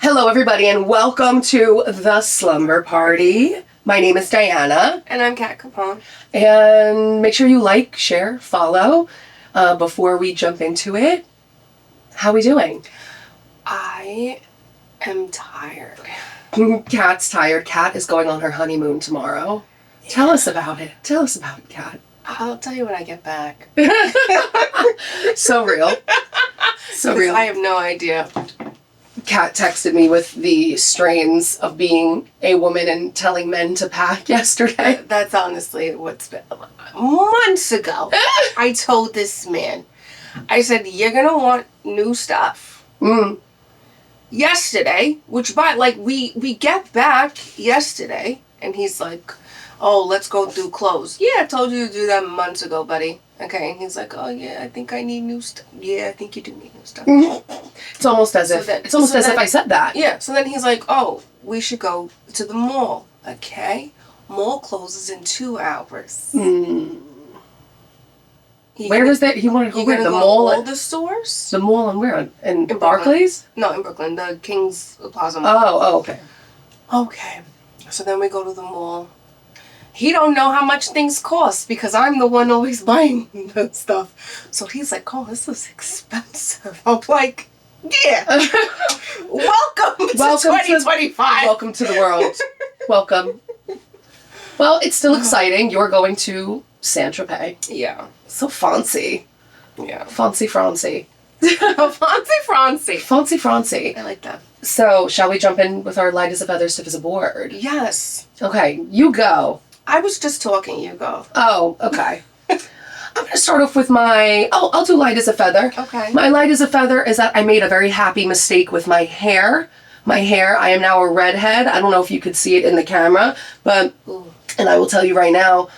Hello, everybody, and welcome to the Slumber Party. My name is Diana. And I'm Kat Capone. And make sure you like, share, follow before we jump into it. How are we doing? I am tired. Kat's tired. Kat is going on her honeymoon tomorrow. Yeah. Tell us about it. Tell us about it, Kat. I'll tell you when I get back. So real. So real. I have no idea. Kat texted me with the strains of being a woman and telling men to pack yesterday. That's honestly what's been. Months ago, I told this man, I said, you're going to want new stuff. Yesterday, which we get back yesterday, and he's like, oh, let's go do clothes. Yeah, I told you to do that months ago, buddy. Okay, and he's like, oh yeah, I think I need new stuff. Yeah, I think you do need new stuff. It's almost as if I said that. Yeah, so then he's like, oh, we should go to the mall. Okay, mall closes in 2 hours. Where is that? You want to go where? The mall? All the stores? The mall and where? In Barclays? No, in Brooklyn, the King's Plaza Mall. Oh, okay. Okay, so then we go to the mall. He don't know how much things cost because I'm the one always buying the stuff. So he's like, oh, this is expensive. I'm like, yeah. Welcome to 2025. Welcome to the world. Welcome. Well, it's still exciting. You're going to Saint-Tropez. Yeah. So fancy. Yeah. Fancy Francy. Fancy Francy. I like that. So, shall we jump in with our light as a feather, stiff as a board? Yes. Okay, you go. I was just talking, you go. Oh, okay. I'm going to start off with I'll do light as a feather. Okay. My light as a feather is that I made a very happy mistake with my hair. I am now a redhead. I don't know if you could see it in the camera, and I will tell you right now,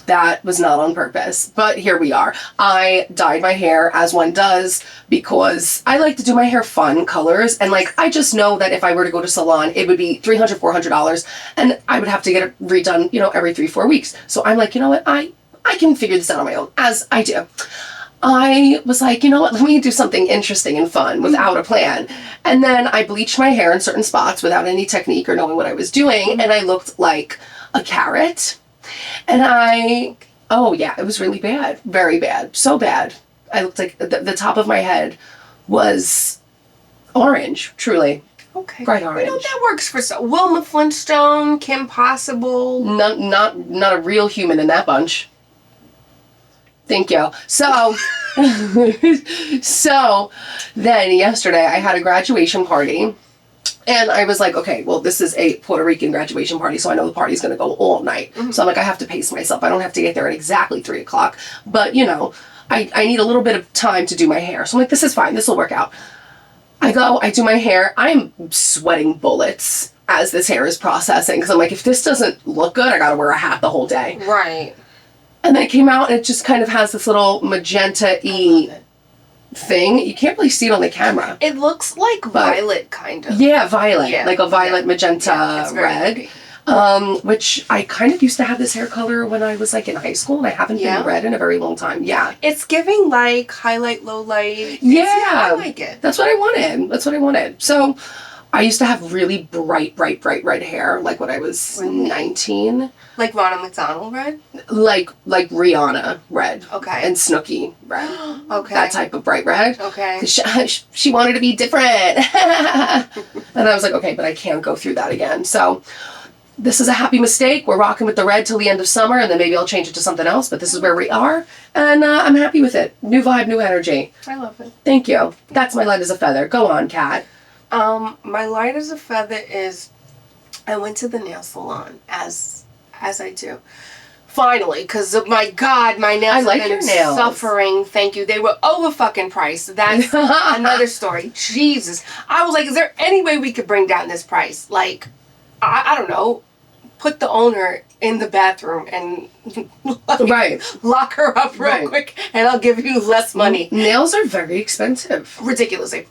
that was not on purpose, but here we are. I dyed my hair as one does because I like to do my hair fun colors, and I just know that if I were to go to salon, it would be $300, $400, and I would have to get it redone, every 3-4 weeks. So I'm like, you know what, I can figure this out on my own, as I do. I was like, you know what, let me do something interesting and fun without a plan. And then I bleached my hair in certain spots without any technique or knowing what I was doing, and I looked like a carrot. And it was really bad. Very bad. So bad. I looked like the top of my head was orange, truly. Okay. Bright orange. That works for Wilma Flintstone, Kim Possible. Not a real human in that bunch. Thank you. So, then yesterday I had a graduation party. And I was like, okay, well, this is a Puerto Rican graduation party, so I know the party's going to go all night. Mm-hmm. So I'm like, I have to pace myself. I don't have to get there at exactly 3 o'clock. But, I need a little bit of time to do my hair. So I'm like, this is fine. This will work out. I go, I do my hair. I'm sweating bullets as this hair is processing. Because I'm like, if this doesn't look good, I got to wear a hat the whole day. Right. And then it came out, and it just kind of has this little magenta-y thing. You can't really see it on the camera. It looks like violet, kind of. Yeah, violet. Yeah. Like a violet magenta red. Which I kind of used to have this hair color when I was in high school, and I haven't been red in a very long time. Yeah. It's giving highlight, low light. Yeah. I like it. That's what I wanted. So I used to have really bright red hair, when I was 19. Like Ronald McDonald red? Like Rihanna red. Okay. And Snooki red. Okay. That type of bright red. Okay. She wanted to be different. And I was like, okay, but I can't go through that again. So this is a happy mistake. We're rocking with the red till the end of summer, and then maybe I'll change it to something else, but this is where we are. And I'm happy with it. New vibe, new energy. I love it. Thank you. That's my light as a feather. Go on, Kat. My light as a feather is I went to the nail salon as I do. Finally, because my God, my nails have been suffering. Thank you. They were over fucking priced. That's another story. Jesus. I was like, is there any way we could bring down this price? I don't know. Put the owner in the bathroom and lock her up real quick, and I'll give you less money. Nails are very expensive. Ridiculously.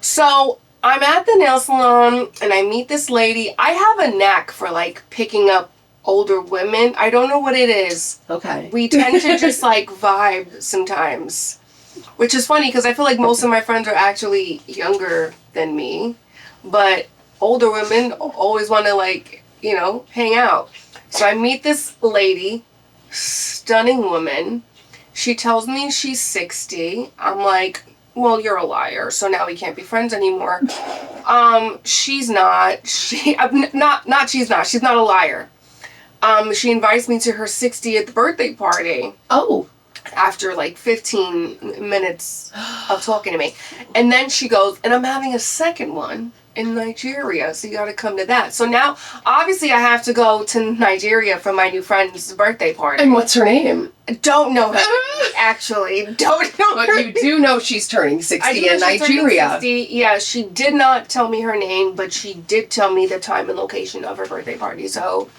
So I'm at the nail salon, and I meet this lady. I have a knack for picking up older women. I don't know what it is. Okay. We tend to just vibe sometimes, which is funny because I feel like most of my friends are actually younger than me. but older women always want to, like, you know, hang out. So I meet this lady, stunning woman. She tells me she's 60. I'm like, well, you're a liar, so now we can't be friends anymore. She's not. She's not a liar. She invites me to her 60th birthday party. Oh. After like 15 minutes of talking to me. And then she goes, and I'm having a second one in Nigeria, so you gotta come to that. So now, obviously, I have to go to Nigeria for my new friend's birthday party. And what's her name? Don't know her, actually. Don't know her. But you do know she's turning 60 in Nigeria. 60. Yeah, she did not tell me her name, but she did tell me the time and location of her birthday party. So,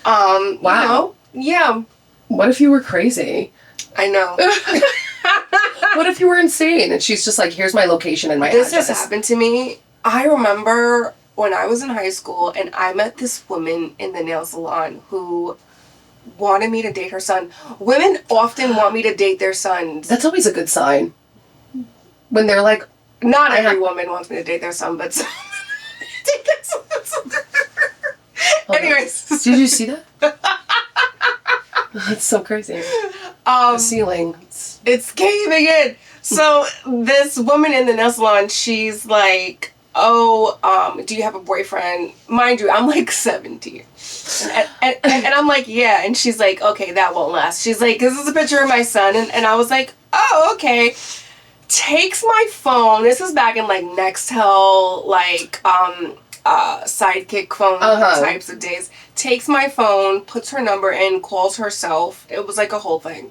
wow. You know, yeah. What if you were crazy? I know. What if you were insane and she's just like, here's my location and my address? This has happened to me. I remember when I was in high school and I met this woman in the nail salon who wanted me to date her son. Women often want me to date their sons. That's always a good sign. When they're like... Not every woman wants me to date their son, but... Anyways. Did you see that? That's so crazy. The ceiling. It's caving in. So this woman in the nail salon, she's like, oh, do you have a boyfriend? Mind you, I'm like 17. And I'm like, yeah. And she's like, okay, that won't last. She's like, this is a picture of my son. And I was like, oh, okay. Takes my phone. This is back in like Nextel, like, sidekick phone types of days. Takes my phone, puts her number in, calls herself. It was like a whole thing.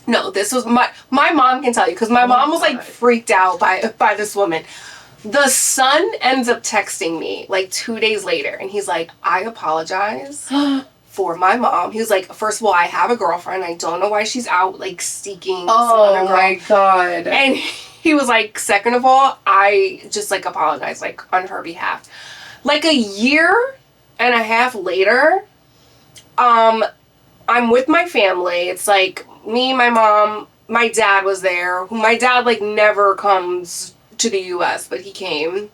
No, this was my mom can tell you, because my mom was like freaked out by this woman. The son ends up texting me like 2 days later, and he's like, I apologize for my mom. He was like, first of all, I have a girlfriend. I don't know why she's out like seeking some other girl. My God. And he was like, second of all, I just like apologize like on her behalf. Like a year and a half later, I'm with my family. It's like me, my mom, my dad was there. My dad like never comes to the US, but he came.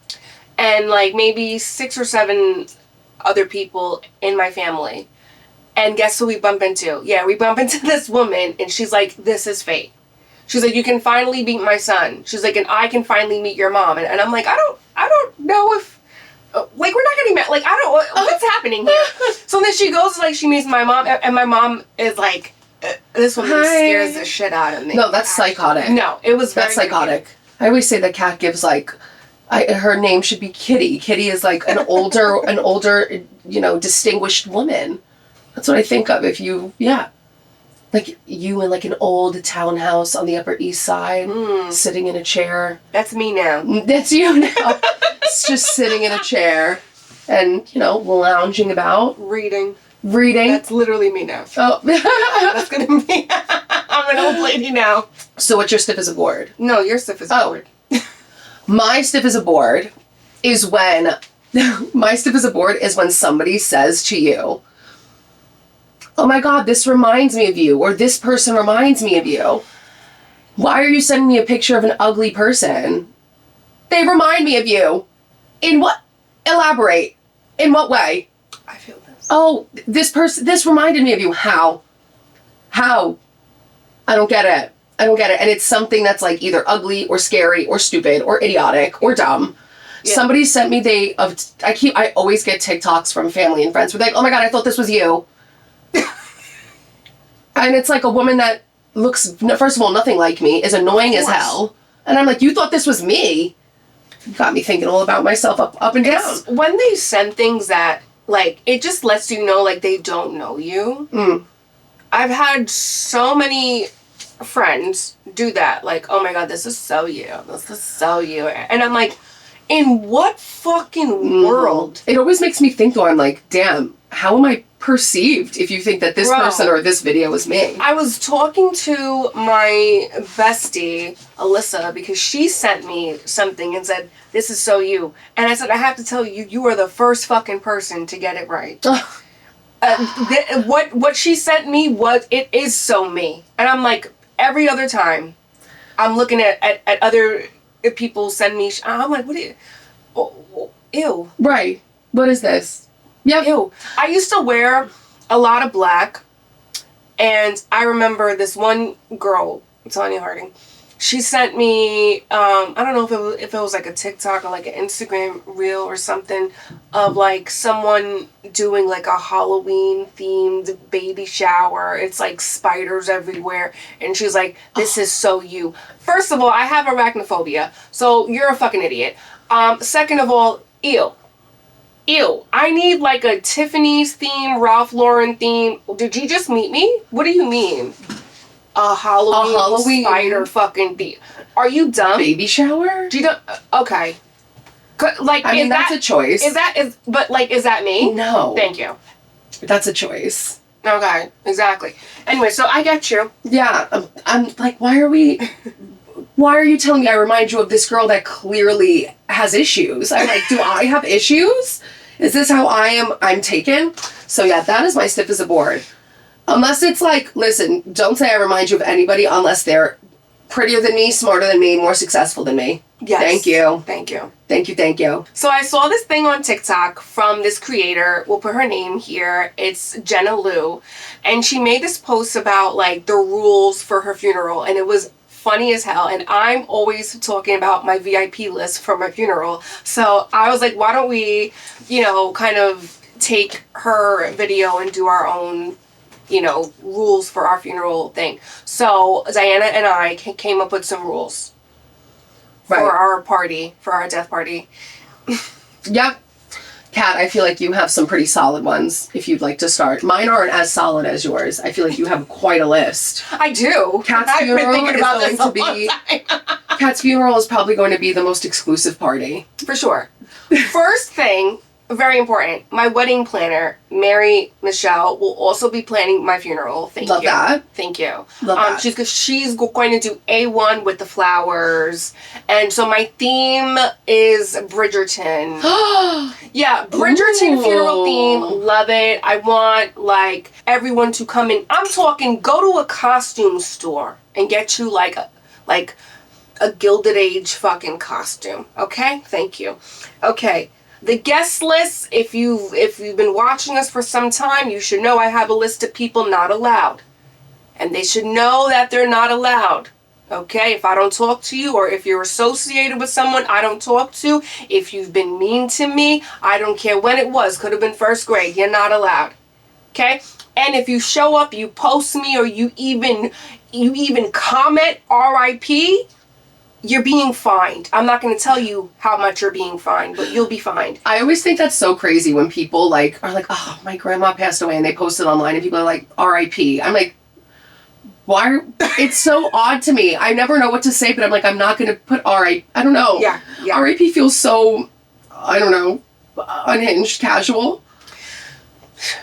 And like maybe 6 or 7 other people in my family. And guess who we bump into? Yeah, we bump into this woman, and she's like, this is fate. She's like, you can finally meet my son. She's like, and I can finally meet your mom. And I'm like, I don't know if, like, we're not getting met. Like, what's happening here? So then she goes, like, she meets my mom, and my mom is like, this woman scares the shit out of me. No, that's psychotic. No, it was That's psychotic. Weird. I always say the cat gives, like, her name should be Kitty. Kitty is, like, an older, you know, distinguished woman. That's what I think of if you, like you in like an old townhouse on the Upper East Side, sitting in a chair. That's me now. That's you now. It's just sitting in a chair and, you know, lounging about. Reading. That's literally me now. Oh. That's gonna be, I'm an old lady now. So what's your stiff as a board? No, your stiff as a board. My stiff as a board is when, somebody says to you, oh my God, this reminds me of you, or this person reminds me of you. Why are you sending me a picture of an ugly person? They remind me of you. In what? Elaborate. In what way? I feel this. Oh, this reminded me of you. How? I don't get it. And it's something that's like either ugly or scary or stupid or idiotic or dumb. Yeah. Somebody sent me I always get TikToks from family and friends who are like, oh my God, I thought this was you. And it's like a woman that looks, first of all, nothing like me, is annoying as hell. And I'm like, you thought this was me? Got me thinking all about myself up and down. When they send things that, like, it just lets you know, like, they don't know you. I've had so many friends do that. Like, oh my God, this is so you. This is so you. And I'm like, in what fucking world? It always makes me think, though, I'm like, damn, how am I perceived if you think that this person or this video is me? I was talking to my bestie, Alyssa, because she sent me something and said, this is so you. And I said, I have to tell you, you are the first fucking person to get it right. What she sent me it is so me. And I'm like, every other time I'm looking at other people send me, I'm like, what do you... Ew. Right. What is this? Yep. Ew. I used to wear a lot of black, and I remember this one girl, Tanya Harding, she sent me, I don't know if it was like a TikTok or like an Instagram reel or something of like someone doing like a Halloween themed baby shower. It's like spiders everywhere. And she's like, this is so you. First of all, I have arachnophobia, so you're a fucking idiot. Second of all, ew. Ew. I need like a Tiffany's theme, Ralph Lauren theme. Did you just meet me? What do you mean? A Halloween spider fucking theme. Are you dumb? Baby shower? Do you don't? Okay. Like, I mean, that's a choice. Is that me? No. Thank you. That's a choice. Okay, exactly. Anyway, so I get you. Yeah, I'm like, why are you telling me I remind you of this girl that clearly has issues? I'm like, do I have issues? Is this how I'm taken? So yeah, that is my stiff as a board. Unless it's like, listen, don't say I remind you of anybody unless they're prettier than me, smarter than me, more successful than me. Yes. Thank you. Thank you. Thank you, thank you. So I saw this thing on TikTok from this creator. We'll put her name here. It's Jenna Lou. And she made this post about like the rules for her funeral. And it was funny as hell. And I'm always talking about my VIP list for my funeral. So I was like, why don't we, kind of take her video and do our own rules for our funeral thing. So Diana and I came up with some rules for our party, for our death party. Yep. Kat, I feel like you have some pretty solid ones if you'd like to start. Mine aren't as solid as yours. I feel like you have quite a list. I do. Kat's funeral is probably going to be the most exclusive party. For sure. First thing, very important. My wedding planner, Mary Michelle, will also be planning my funeral. Thank you. Love that. Thank you. Love that. She's going to do A1 with the flowers. And so my theme is Bridgerton. Yeah, Bridgerton Ooh. Funeral theme. Love it. I want like everyone to come in. I'm talking go to a costume store and get you like a Gilded Age fucking costume. Okay? Thank you. Okay. The guest list, if you've been watching us for some time, you should know I have a list of people not allowed. And they should know that they're not allowed. Okay? If I don't talk to you, or if you're associated with someone I don't talk to, if you've been mean to me, I don't care when it was, could have been first grade, you're not allowed. Okay? And if you show up, you post me, or you even comment RIP, you're being fined. I'm not going to tell you how much you're being fined, but you'll be fined. I always think that's so crazy when people are like, oh, my grandma passed away, and they post it online and people are like, RIP. I'm like, why? It's so odd to me. I never know what to say, but I'm like, I'm not going to put RIP. I don't know. Yeah. RIP feels so, I don't know, unhinged, casual.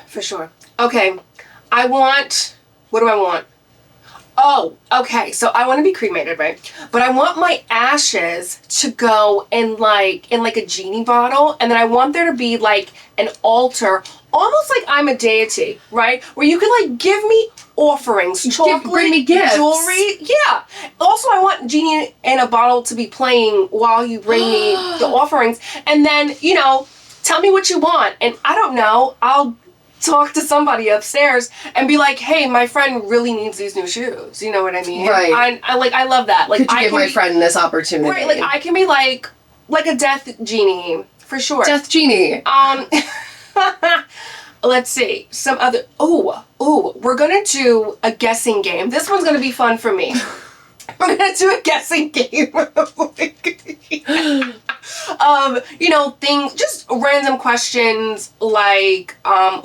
For sure. Okay. What do I want? Oh, okay. So I want to be cremated, right? But I want my ashes to go in like a genie bottle, and then I want there to be like an altar, almost like I'm a deity, right? Where you can like give me offerings, chocolate, bring me gifts, jewelry. Yeah. Also, I want genie in a bottle to be playing while you bring me the offerings, and then tell me what you want, and I don't know. I'll talk to somebody upstairs and be like, hey, my friend really needs these new shoes. You know what I mean? Right. I love that. Like, could you give my friend this opportunity? Right, like I can be like a death genie, for sure. Death genie. Let's see. Some other we're gonna do a guessing game. This one's gonna be fun for me. We're gonna do a guessing game. Things, just random questions like,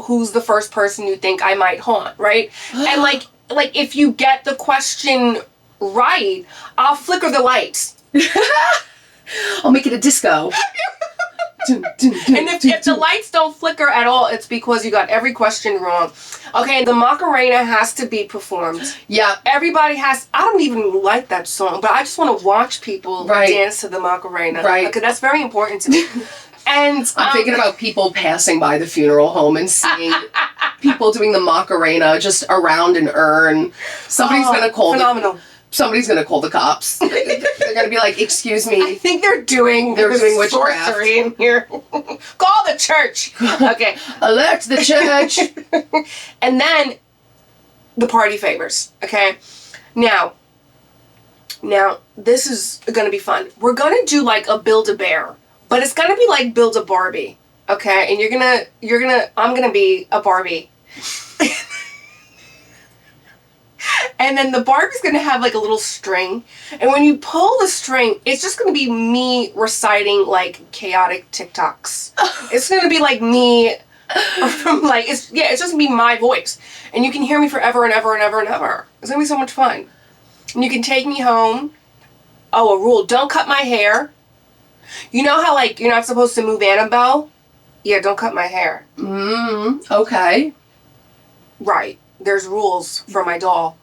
who's the first person you think I might haunt, right? And like if you get the question right, I'll flicker the lights. I'll make it a disco. And if the lights don't flicker at all, it's because you got every question wrong. Okay, the Macarena has to be performed. Yeah. Everybody has. I don't even like that song, but I just want to watch people dance to the Macarena. Right. Okay, that's very important to me. And I'm thinking about people passing by the funeral home and seeing people doing the Macarena just around an urn. Somebody's gonna call phenomenal. somebody's gonna call the cops. They're gonna be like, excuse I me. think they're doing witchcraft. sorcery in here. Call the church. Okay. Alert the church. And then the party favors. Okay. Now, this is gonna be fun. We're gonna do like a Build-A-Bear, but it's gonna be like Build-A-Barbie. Okay, and I'm gonna be a Barbie. And then the Barbie's gonna have like a little string, and when you pull the string, it's just gonna be me reciting like chaotic TikToks. It's gonna be like me, like it's just gonna be my voice, and you can hear me forever and ever and ever and ever. It's gonna be so much fun, and you can take me home. Oh, a rule: don't cut my hair. You know how like you're not supposed to move Annabelle? Yeah, don't cut my hair. Okay. Right. There's rules for my doll.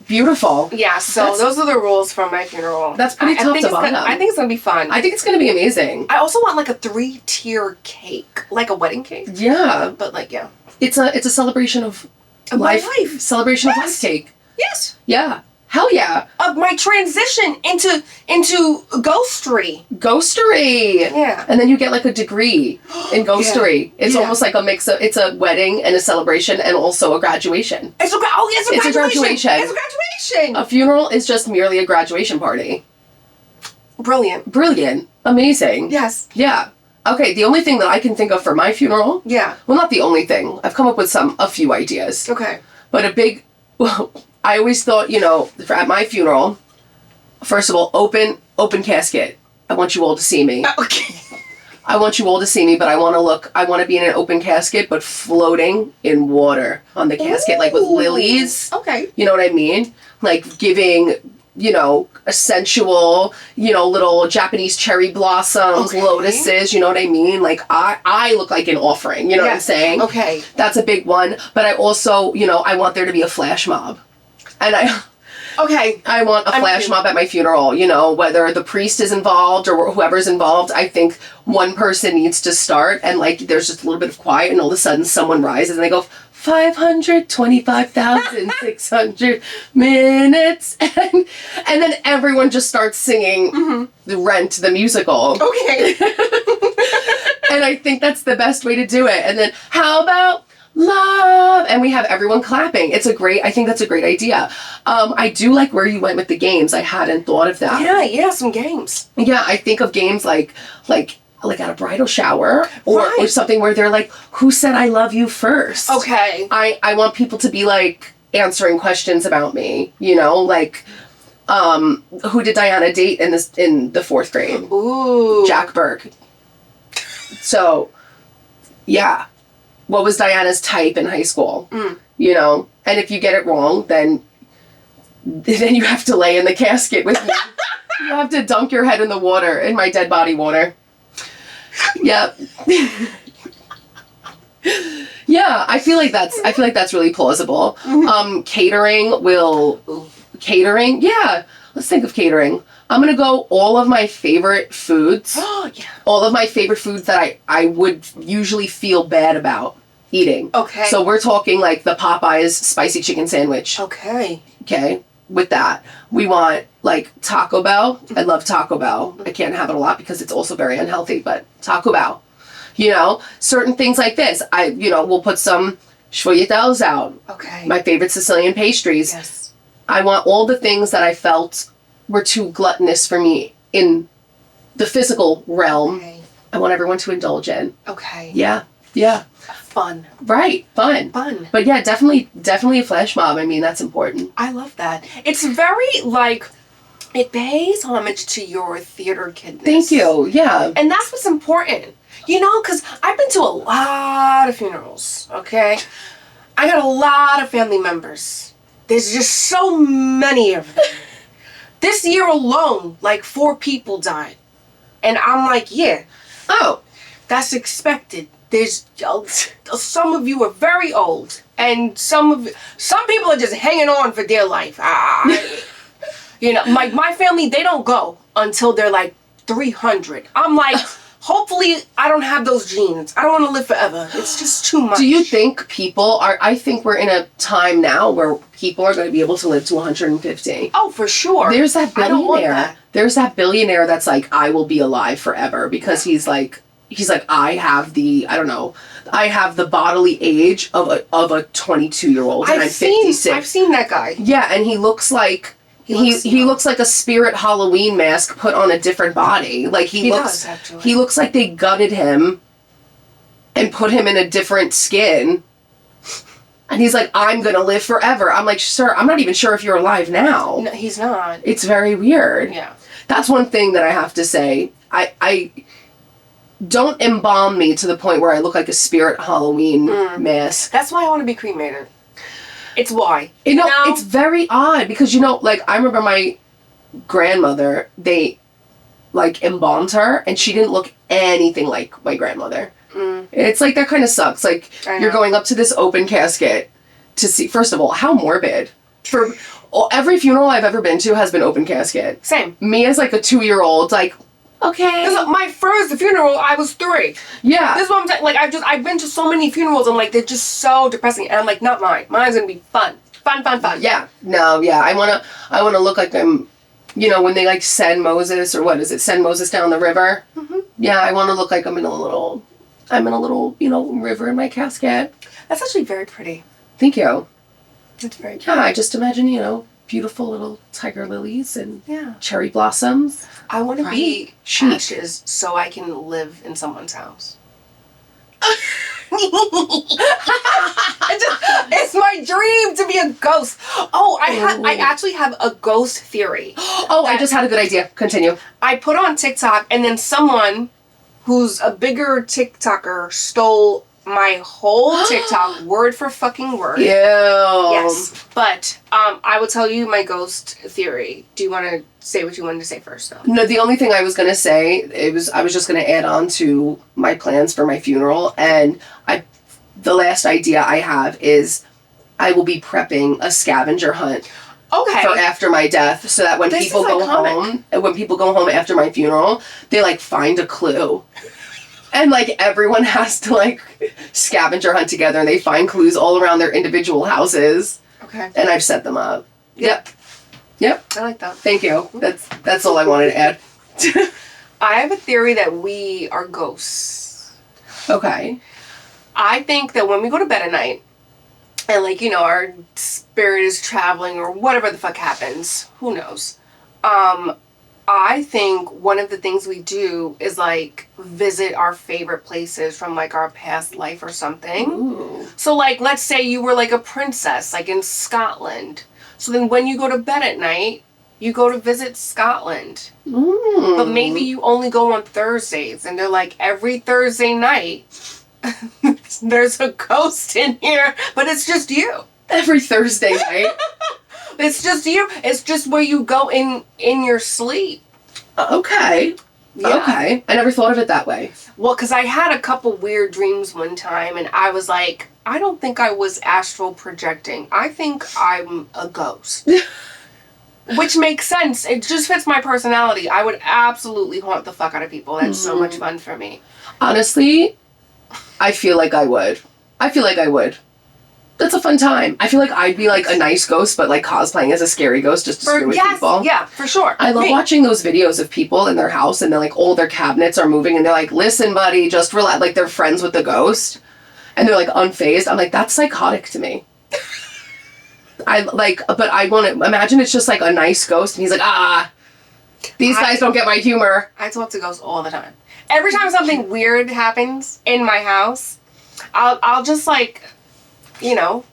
Beautiful. Yeah, so those are the rules for my funeral. That's pretty top to bottom. I think it's gonna be fun. I think it's gonna be amazing. I also want like a 3-tier cake, like a wedding cake. Yeah. But like, yeah. It's a celebration of life. Celebration of life cake. Yes. Yeah. Hell yeah. Of my transition into ghostery. Ghostery. Yeah. And then you get like a degree in ghostery. Yeah. It's Yeah. almost like a mix of, it's a wedding and a celebration and also a graduation. It's a graduation. It's a graduation. A funeral is just merely a graduation party. Brilliant. Brilliant. Amazing. Yes. Yeah. Okay, the only thing that I can think of for my funeral. Yeah. Well, not the only thing. I've come up with a few ideas. Okay. But I always thought, at my funeral, first of all, open casket. I want you all to see me. Okay. I want you all to see me, but I want to be in an open casket, but floating in water on the casket, like with lilies. Okay. You know what I mean? Like giving, a sensual, little Japanese cherry blossoms, lotuses, you know what I mean? Like I look like an offering, you know what I'm saying? Okay. That's a big one. But I also, I want there to be a flash mob. And I want a flash mob at my funeral, whether the priest is involved or whoever's involved. I think one person needs to start and like there's just a little bit of quiet and all of a sudden someone rises and they go, 525,600 minutes. And then everyone just starts singing the Rent, the musical. Okay. And I think that's the best way to do it. And then how about love? And we have everyone clapping. I think that's a great idea. I do like where you went with the games. I hadn't thought of that. Yeah, some games. Yeah, I think of games like at a bridal shower or something where they're like, who said I love you first? Okay. I want people to be like answering questions about me, like who did Diana date in the 4th grade? Ooh. Jack Burke. So, yeah. What was Diana's type in high school? And if you get it wrong, then you have to lay in the casket with me. You have to dunk your head in the water, in my dead body water. Yep. Yeah, I feel like that's really plausible. Catering. Yeah, let's think of catering. I'm gonna go all of my favorite foods. Oh yeah. All of my favorite foods that I would usually feel bad about eating. Okay. So we're talking like the Popeyes spicy chicken sandwich. Okay. Okay. With that, we want like Taco Bell. I love Taco Bell. I can't have it a lot because it's also very unhealthy, but Taco Bell. Certain things like this. We'll put some sfogliatelles out. Okay. My favorite Sicilian pastries. Yes. I want all the things that I felt were too gluttonous for me in the physical realm. Okay. I want everyone to indulge in. Okay. Yeah. Yeah. Fun. Right. Fun. But yeah, definitely a flash mob. I mean, that's important. I love that. It's very it pays homage to your theater kidness. Thank you. Yeah. And that's what's important. Because I've been to a lot of funerals, okay? I got a lot of family members. There's just so many of them. This year alone, 4 people died. And I'm like, yeah. Oh, that's expected. There's some of you are very old, and some people are just hanging on for dear life. My family, they don't go until they're 300. I'm like, hopefully I don't have those genes. I don't want to live forever. It's just too much. Do you think I think we're in a time now where people are going to be able to live to 150. Oh, for sure. There's that billionaire. I don't want that. There's that billionaire that's like, I will be alive forever because he's like, I have the bodily age of a 22-year-old and I'm 56. I've seen that guy. Yeah, and he looks like he looks like a spirit Halloween mask put on a different body. Like he looks like they gutted him and put him in a different skin. And he's like, I'm gonna live forever. I'm like, sir, I'm not even sure if you're alive now. No, he's not. It's very weird. Yeah. That's one thing that I have to say. I don't embalm me to the point where I look like a spirit Halloween mask. That's why I want to be cremated. It's why. It's very odd because, like, I remember my grandmother, they, like, embalmed her, and she didn't look anything like my grandmother. It's like, that kind of sucks. Like, you're going up to this open casket to see, first of all, how morbid. For every funeral I've ever been to has been open casket. Same. Me as, like, a 2-year-old, like, okay. My first funeral, I was 3. Yeah. This is what I'm saying. Like, I've been to so many funerals, and, like, they're just so depressing. And I'm like, not mine. Mine's gonna be fun. Fun. Yeah. No, yeah. I wanna look like I'm, when they, like, send Moses, or what is it, send Moses down the river? Mm-hmm. Yeah, I wanna look like I'm in a little, river in my casket. That's actually very pretty. Thank you. That's very pretty. Yeah, I just imagine, beautiful little tiger lilies and cherry blossoms. I want to be ashes so I can live in someone's house. It's my dream to be a ghost. Oh, I actually have a ghost theory. Oh, I just had a good idea. Continue. I put on TikTok, and then someone who's a bigger TikToker stole my whole TikTok word for fucking word. Ew. Yes. But I will tell you my ghost theory. Do you want to say what you wanted to say first, though? No, the only thing I was going to say, I was just going to add on to my plans for my funeral. And the last idea I have is I will be prepping a scavenger hunt. Okay. For after my death, so that when people go home after my funeral, they, like, find a clue. And, like, everyone has to, like, scavenger hunt together, and they find clues all around their individual houses. Okay. And I've set them up. Yep. I like that. Thank you. That's all I wanted to add. I have a theory that we are ghosts. Okay. I think that when we go to bed at night, and, like, our spirit is traveling, or whatever the fuck happens, who knows, I think one of the things we do is, like, visit our favorite places from, like, our past life or something. Ooh. So, like, let's say you were, like, a princess, like, in Scotland. So then when you go to bed at night, you go to visit Scotland. Ooh. But maybe you only go on Thursdays, and they're like, every Thursday night, there's a ghost in here, but it's just you. Every Thursday night? It's just you. It's just where you go in your sleep. Okay. Yeah. Okay. I never thought of it that way. Well, because I had a couple weird dreams one time, and I was like, I don't think I was astral projecting. I think I'm a ghost. Which makes sense. It just fits my personality. I would absolutely haunt the fuck out of people. That's so much fun for me. Honestly, I feel like I would. That's a fun time. I feel like I'd be, like, a nice ghost, but, like, cosplaying as a scary ghost just to screw with people. Yeah, for sure. I love watching those videos of people in their house, and they're, like, all their cabinets are moving, and they're like, listen, buddy, just relax. Like, they're friends with the ghost, and they're, like, unfazed. I'm like, that's psychotic to me. But I want to imagine it's just, like, a nice ghost, and he's like, these guys don't get my humor. I talk to ghosts all the time. Every time something weird happens in my house, I'll just, like, yell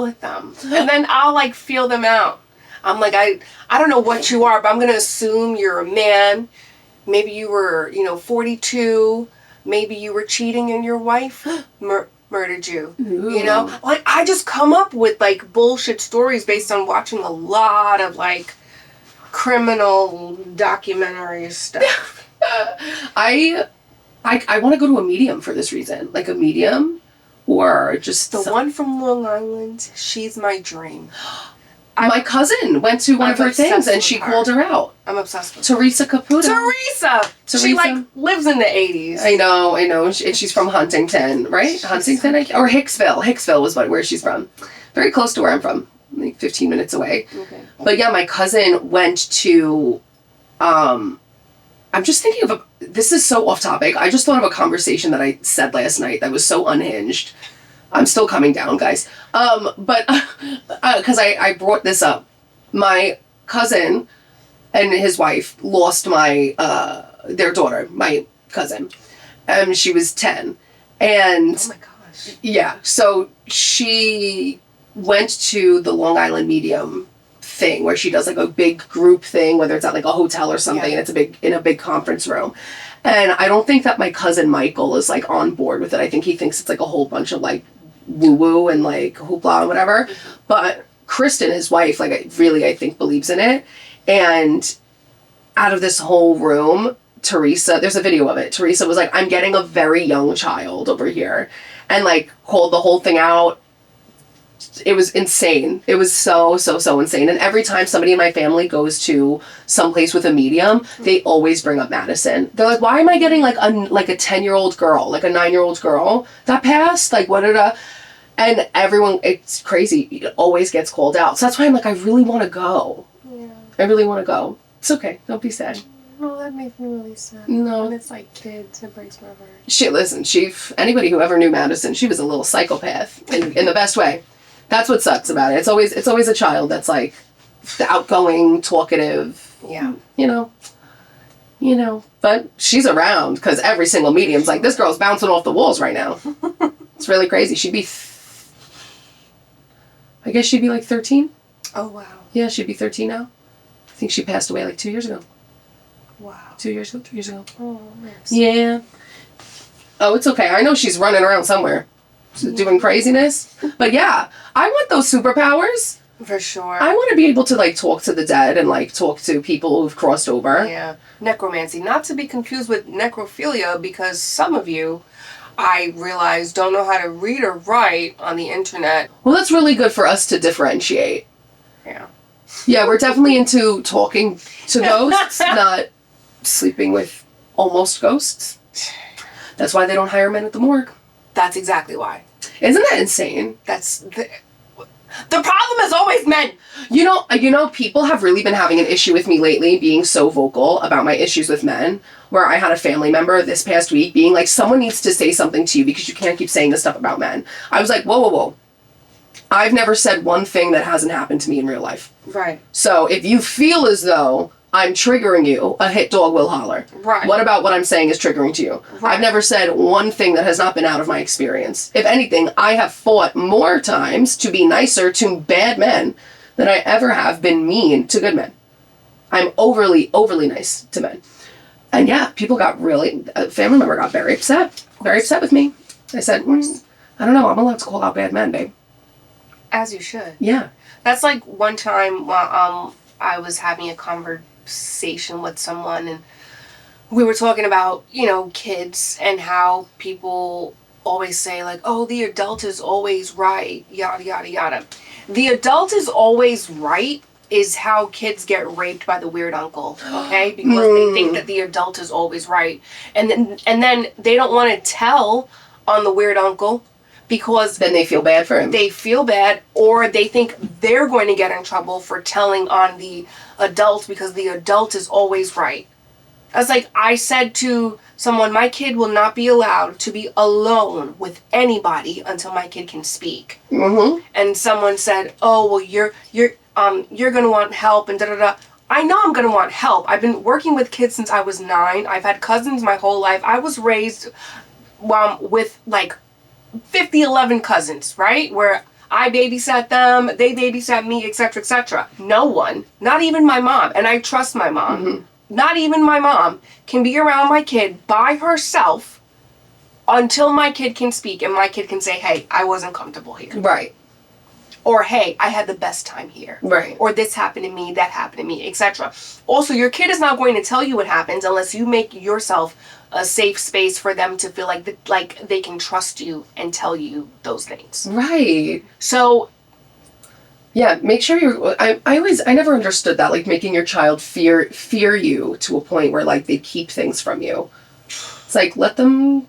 at them. And then I'll, like, feel them out. I'm like, I don't know what you are, but I'm going to assume you're a man. Maybe you were, 42. Maybe you were cheating and your wife murdered you. Ooh. Like, I just come up with, like, bullshit stories based on watching a lot of, like, criminal documentary stuff. I want to go to a medium for this reason. Like, a medium. Or just the one from Long Island, she's my dream. My cousin went to one of her things and she called her out. I'm obsessed with Teresa Caputo. Teresa! She like lives in the 80s. I know. And she's from Huntington, right? Huntington? Or Hicksville. Hicksville was where she's from. Very close to where I'm from. Like 15 minutes away. Okay. But yeah, my cousin went to, I'm just thinking of this is so off topic. I just thought of a conversation that I said last night that was so unhinged. I'm still coming down, guys. But because I brought this up. My cousin and his wife lost their daughter, my cousin. She was 10. And oh my gosh. Yeah. So she went to the Long Island Medium thing where she does like a big group thing, whether it's at like a hotel or something, and it's in a big conference room. And I don't think that my cousin Michael is like on board with it. I think he thinks it's like a whole bunch of like woo-woo and like hoopla and whatever. But Kristen, his wife, like I think believes in it. And out of this whole room, Teresa, there's a video of it. Teresa was like, I'm getting a very young child over here. And like called the whole thing out. It was insane. It was so insane. And every time somebody in my family goes to someplace with a medium, they always bring up Madison. They're like, why am I getting like a 10-year-old girl, like a 9-year-old girl that passed? Like, what did and everyone, it's crazy. It always gets called out. So that's why I'm like, I really want to go. Yeah. I really want to go. It's okay. Don't be sad. No, that makes me really sad. No. And it's like kids, it breaks my heart. Listen, anybody who ever knew Madison, she was a little psychopath in the best way. That's what sucks about it. It's always a child that's like the outgoing, talkative. Yeah. You know. But she's around because every single medium's like, this girl's bouncing off the walls right now. It's really crazy. I guess she'd be like 13. Oh, wow. Yeah, she'd be 13 now. I think she passed away like 2 years ago. Wow. 2 years ago, 3 years ago. Oh, nice. Yeah. Oh, it's okay. I know she's running around somewhere. Doing craziness. But yeah, I want those superpowers. For sure. I want to be able to like talk to the dead and like talk to people who've crossed over. Yeah. Necromancy. Not to be confused with necrophilia, because some of you, I realize, don't know how to read or write on the internet. Well, that's really good for us to differentiate. Yeah. Yeah, we're definitely into talking to ghosts, not sleeping with almost ghosts. That's why they don't hire men at the morgue. That's exactly why. Isn't that insane? The problem is always men. You know, people have really been having an issue with me lately being so vocal about my issues with men, where I had a family member this past week being like, someone needs to say something to you because you can't keep saying this stuff about men. I was like, whoa. I've never said one thing that hasn't happened to me in real life. Right. So if you feel as though I'm triggering you, a hit dog will holler. Right. What about what I'm saying is triggering to you? Right. I've never said one thing that has not been out of my experience. If anything, I have fought more times to be nicer to bad men than I ever have been mean to good men. I'm overly nice to men. And yeah, people got a family member got very upset with me. I said, I don't know, I'm allowed to call out bad men, babe. As you should. Yeah. That's like one time while I was having a conversation with someone, and we were talking about, kids and how people always say like, oh, the adult is always right, yada, yada, yada. The adult is always right is how kids get raped by the weird uncle, okay? Because they think that the adult is always right. And then they don't want to tell on the weird uncle because then they feel bad for him. They feel bad, or they think they're going to get in trouble for telling on the adult because the adult is always right. I said to someone, my kid will not be allowed to be alone with anybody until my kid can speak. Mm-hmm. And someone said, oh, well, you're going to want help and da-da-da. I know I'm going to want help. I've been working with kids since I was 9. I've had cousins my whole life. I was raised with like 11 cousins, right? Where I babysat them, they babysat me, etc., etc. No one, not even my mom, and I trust my mom, mm-hmm. Not even my mom can be around my kid by herself until my kid can speak and my kid can say, hey, I wasn't comfortable here. Right. Or, hey, I had the best time here. Right. Or this happened to me, that happened to me, etc. Also, your kid is not going to tell you what happens unless you make yourself a safe space for them to feel like they can trust you and tell you those things. Right. So, Yeah, make sure you're, I never understood that, like making your child fear you to a point where like they keep things from you. It's like, let them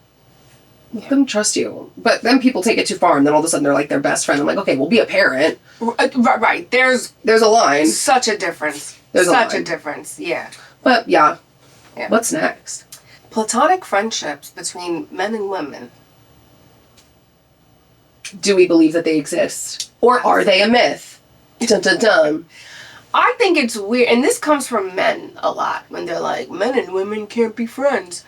trust you. But then people take it too far and then all of a sudden they're like their best friend. I'm like, okay, well, be a parent. Right. There's a line. Such a difference. There's such a difference. Yeah. But yeah. What's next? Platonic friendships between men and women. Do we believe that they exist? Or are they a myth? Dun dun dun. I think it's weird, and this comes from men a lot, when they're like, men and women can't be friends.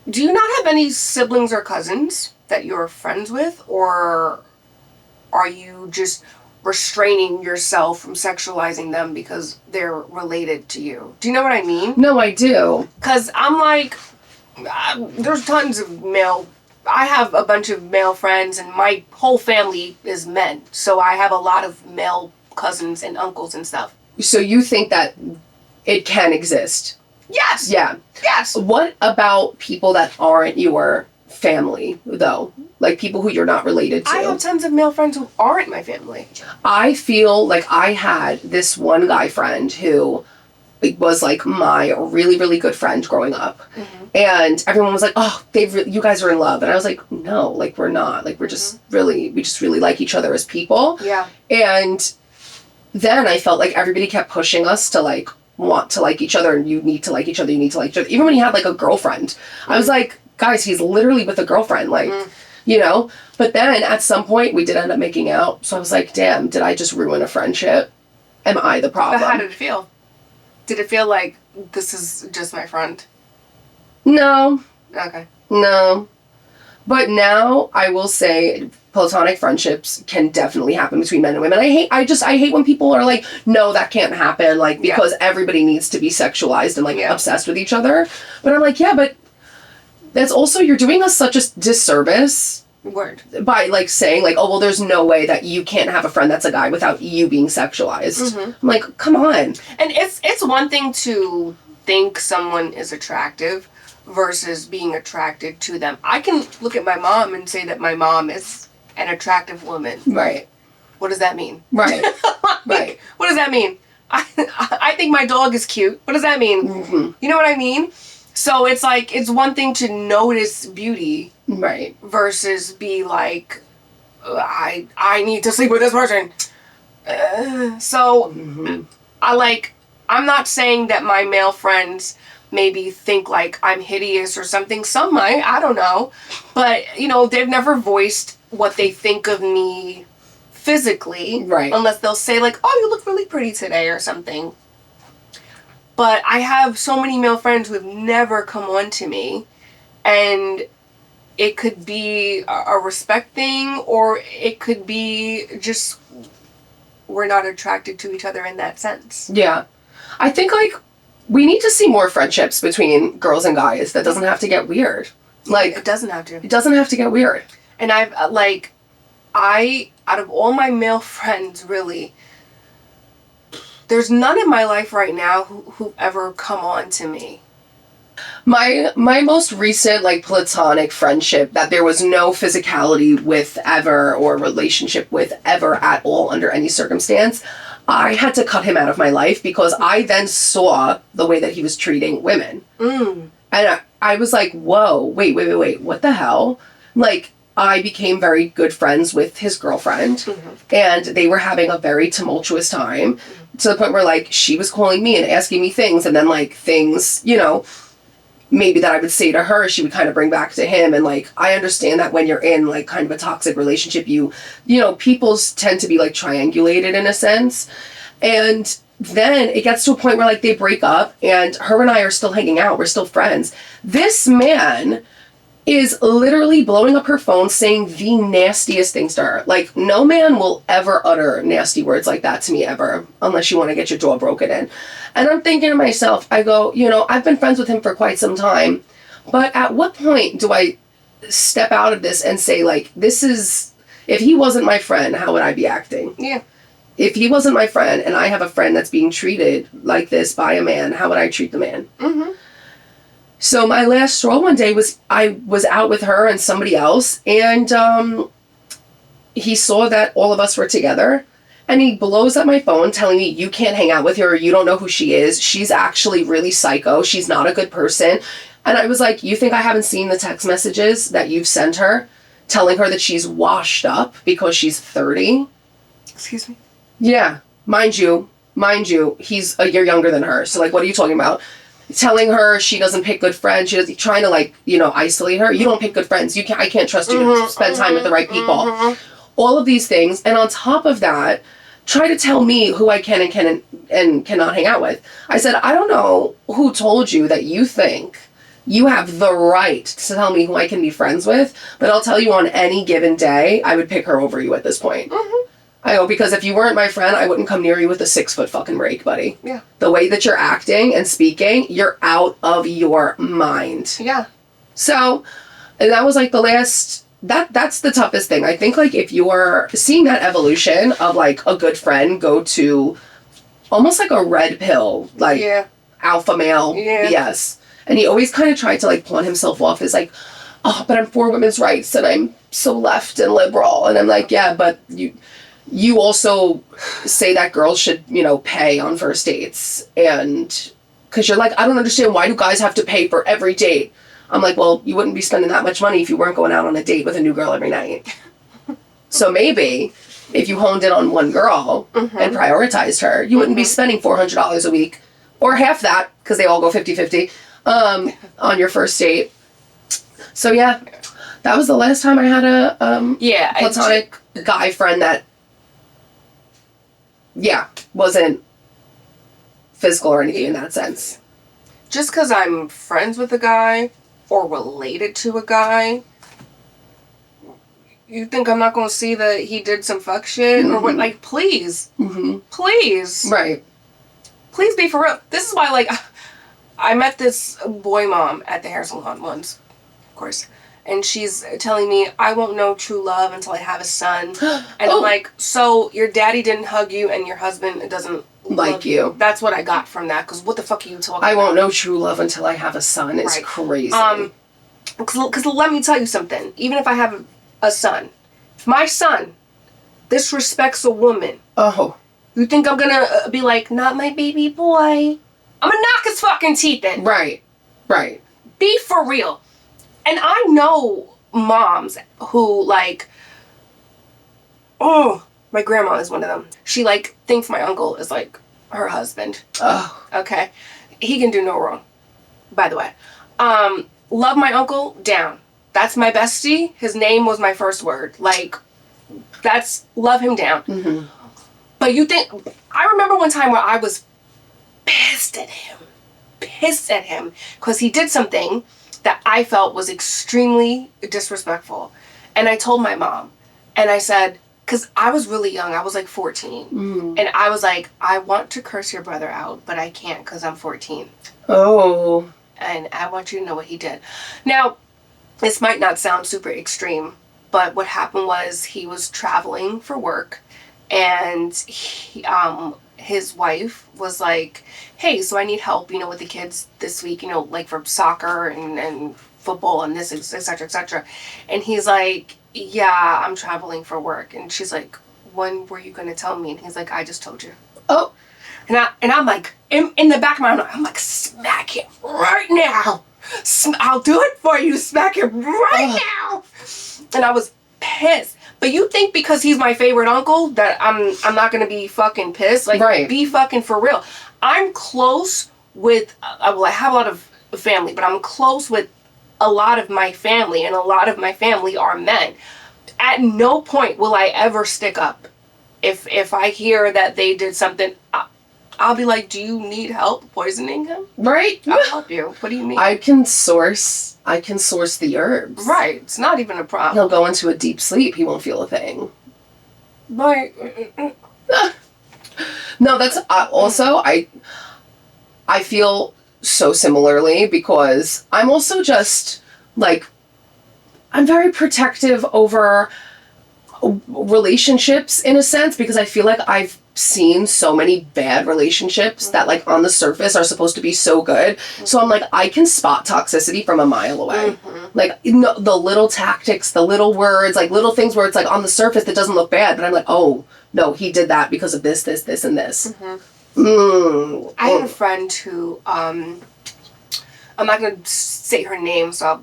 Do you not have any siblings or cousins that you're friends with, or are you just restraining yourself from sexualizing them because they're related to you? Do you know what I mean? No, I do. Because I'm like, there's tons of I have a bunch of male friends, and my whole family is men, so I have a lot of male cousins and uncles and stuff. So you think that it can exist? Yes. Yeah. Yes. What about people that aren't your family, though? Like people who you're not related to? I have tons of male friends who aren't my family. I feel like I had this one guy friend who was like my really, really good friend growing up. Mm-hmm. And everyone was like, oh, you guys are in love. And I was like, no, like we're not. Like we're just we just really like each other as people. Yeah. And then I felt like everybody kept pushing us to like want to like each other, and you need to like each other, you need to like each other. Even when he had like a girlfriend, I was like, guys, he's literally with a girlfriend, like, you know? But then at some point we did end up making out. So I was like, damn, did I just ruin a friendship? Am I the problem? But how did it feel? Did it feel like this is just my friend? No. Okay. No. But now I will say platonic friendships can definitely happen between men and women. I hate when people are like, no, that can't happen, like, because everybody needs to be sexualized and like obsessed with each other. But I'm like, yeah, but that's also, you're doing us such a disservice. Word. By like saying like, oh, well, there's no way that you can't have a friend that's a guy without you being sexualized. Mm-hmm. I'm like, come on. And it's one thing to think someone is attractive versus being attracted to them. I can look at my mom and say that my mom is an attractive woman. Right. What does that mean? Right. Right. What does that mean? I think my dog is cute. What does that mean? Mm-hmm. You know what I mean? So it's like, it's one thing to notice beauty. Right. Versus be like, I need to sleep with this person. I'm not saying that my male friends maybe think like I'm hideous or something. Some might, I don't know. But, you know, they've never voiced what they think of me physically. Right. Unless they'll say like, oh, you look really pretty today or something. But I have so many male friends who have never come on to me. And it could be a respect thing, or it could be just we're not attracted to each other in that sense. Yeah. I think, like, we need to see more friendships between girls and guys. That doesn't have to get weird. Like, it doesn't have to. It doesn't have to get weird. And out of all my male friends, really, there's none in my life right now who ever come on to me. My most recent, like, platonic friendship that there was no physicality with ever, or relationship with ever at all under any circumstance, I had to cut him out of my life because I then saw the way that he was treating women. Mm. And I was like, whoa, wait, what the hell? Like, I became very good friends with his girlfriend, mm-hmm. and they were having a very tumultuous time, mm-hmm. to the point where, like, she was calling me and asking me things, and then, like, things, you know, maybe that I would say to her, she would kind of bring back to him. And, like, I understand that when you're in, like, kind of a toxic relationship, you know, people tend to be, like, triangulated in a sense. And then it gets to a point where, like, they break up, and her and I are still hanging out. We're still friends. This man is literally blowing up her phone saying the nastiest things to her. Like, no man will ever utter nasty words like that to me ever, unless you want to get your jaw broken in. And I'm thinking to myself, I go, you know, I've been friends with him for quite some time, but at what point do I step out of this and say, like, this is, if he wasn't my friend, how would I be acting? Yeah. If he wasn't my friend and I have a friend that's being treated like this by a man, how would I treat the man? Mm-hmm. So my last straw one day was, I was out with her and somebody else, and he saw that all of us were together, And he blows up my phone telling me you can't hang out with her, or you don't know who she is. She's actually really psycho. She's not a good person. And I was like, you think I haven't seen the text messages that you've sent her telling her that she's washed up because she's 30? Excuse me? Yeah. Mind you, he's a year younger than her. So, like, what are you talking about? Telling her she doesn't pick good friends. She's trying to, like, isolate her. You don't pick good friends. I can't trust you to spend time with the right people. All of these things. And on top of that, try to tell me who I can and cannot hang out with. I said, I don't know who told you that you think you have the right to tell me who I can be friends with, but I'll tell you on any given day, I would pick her over you at this point. I go, because if you weren't my friend, I wouldn't come near you with a 6-foot fucking rake, buddy. Yeah. The way that you're acting and speaking, you're out of your mind. Yeah. So, and that was like the last... That's the toughest thing. I think, like, if you're seeing that evolution of, like, a good friend go to almost like a red pill, like, alpha male BS. And he always kind of tried to, like, pawn himself off as, like, oh, but I'm for women's rights and I'm so left and liberal. And I'm like, yeah, but you also say that girls should, pay on first dates. And because you're like, I don't understand, why do guys have to pay for every date? I'm like, well, you wouldn't be spending that much money if you weren't going out on a date with a new girl every night. So maybe if you honed in on one girl and prioritized her, you wouldn't be spending $400 a week, or half that, because they all go 50-50, on your first date. So yeah, that was the last time I had a platonic guy friend that, wasn't physical or anything in that sense. Just because I'm friends with a guy or related to a guy, you think I'm not going to see that he did some fuck shit? Or what? Like, please. Please. Right. Please be for real. This is why, like, I met this boy mom at the hair salon once, of course. And she's telling me, I won't know true love until I have a son. And I'm like, so your daddy didn't hug you and your husband doesn't like you. That's what I got from that, because what the fuck are you talking about? I won't know true love until I have a son. It's crazy. Because let me tell you something. Even if I have a son, if my son disrespects a woman, you think I'm gonna be like, not my baby boy? I'm gonna knock his fucking teeth in. Right. Be for real. And I know moms who, like, my grandma is one of them. She, like, thinks my uncle is, like, her husband. Okay? He can do no wrong, by the way. Love my uncle, down. That's my bestie. His name was my first word. Like, that's, love him down. But you think, I remember one time where I was pissed at him, because he did something that I felt was extremely disrespectful. And I told my mom, and I said, because I was really young, I was like 14. And I was like, I want to curse your brother out, but I can't because I'm 14. And I want you to know what he did. Now, this might not sound super extreme, but what happened was he was traveling for work, and his wife was like, hey, so I need help, with the kids this week, like for soccer and football and this, et cetera, et cetera. And he's like, yeah, I'm traveling for work. And she's like, when were you going to tell me? And he's like, I just told you. And I'm like, in the back of my mind, I'm like, smack him right now. I'll do it for you. Smack him right now. And I was pissed. But you think because he's my favorite uncle that I'm not going to be fucking pissed? Like, be fucking for real. I'm close with, I have a lot of family, but I'm close with a lot of my family, and a lot of my family are men. At no point will I ever stick up. If I hear that they did something, I'll be like, do you need help poisoning him? Right. I'll help you. What do you mean? I can source the herbs. Right. It's not even a problem. He'll go into a deep sleep. He won't feel a thing. Right. No, that's also, I feel so similarly, because I'm also just, like, I'm very protective over relationships in a sense, because I feel like I've seen so many bad relationships that, like, on the surface are supposed to be so good. So I'm like, I can spot toxicity from a mile away. Like, the little tactics, the little words, like little things where it's like on the surface that doesn't look bad, but I'm like, oh, no, he did that because of this, and this. I had a friend who, I'm not going to say her name, so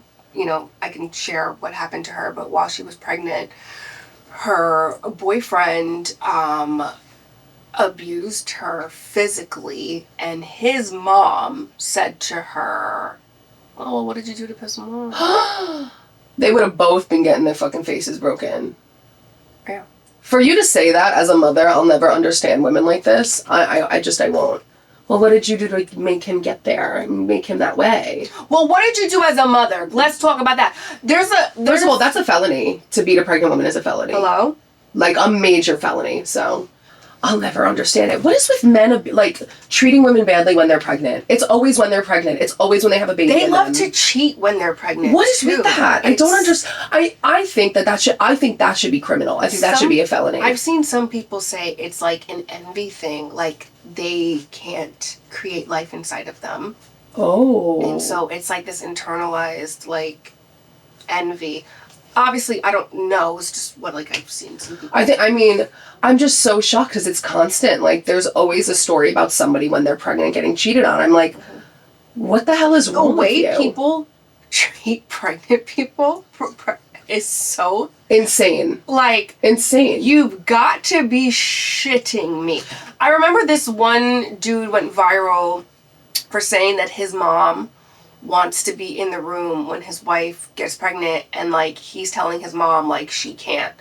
I can share what happened to her, but while she was pregnant, her boyfriend abused her physically, and his mom said to her, "Oh, what did you do to piss him off?" They would have both been getting their fucking faces broken. Yeah. For you to say that as a mother, I'll never understand women like this. I won't. Well, what did you do to make him get there and make him that way? Well, what did you do as a mother? Let's talk about that. First of all, that's a felony. To beat a pregnant woman is a felony. Hello? Like a major felony. So I'll never understand it. What is with men like treating women badly when they're pregnant? It's always when they're pregnant. It's always when they have a baby. They love to cheat when they're pregnant. What is with that? I don't understand. I think that should be criminal. I think that should be a felony. I've seen some people say it's like an envy thing, like they can't create life inside of them. Oh. And so it's like this internalized like envy. Obviously, I don't know. It's just what I've seen some people. I'm just so shocked because it's constant. Like, there's always a story about somebody when they're pregnant getting cheated on. I'm like, what the hell is wrong with you? People treat pregnant people is so insane. Like, insane. You've got to be shitting me. I remember this one dude went viral for saying that his mom wants to be in the room when his wife gets pregnant, and he's telling his mom she can't.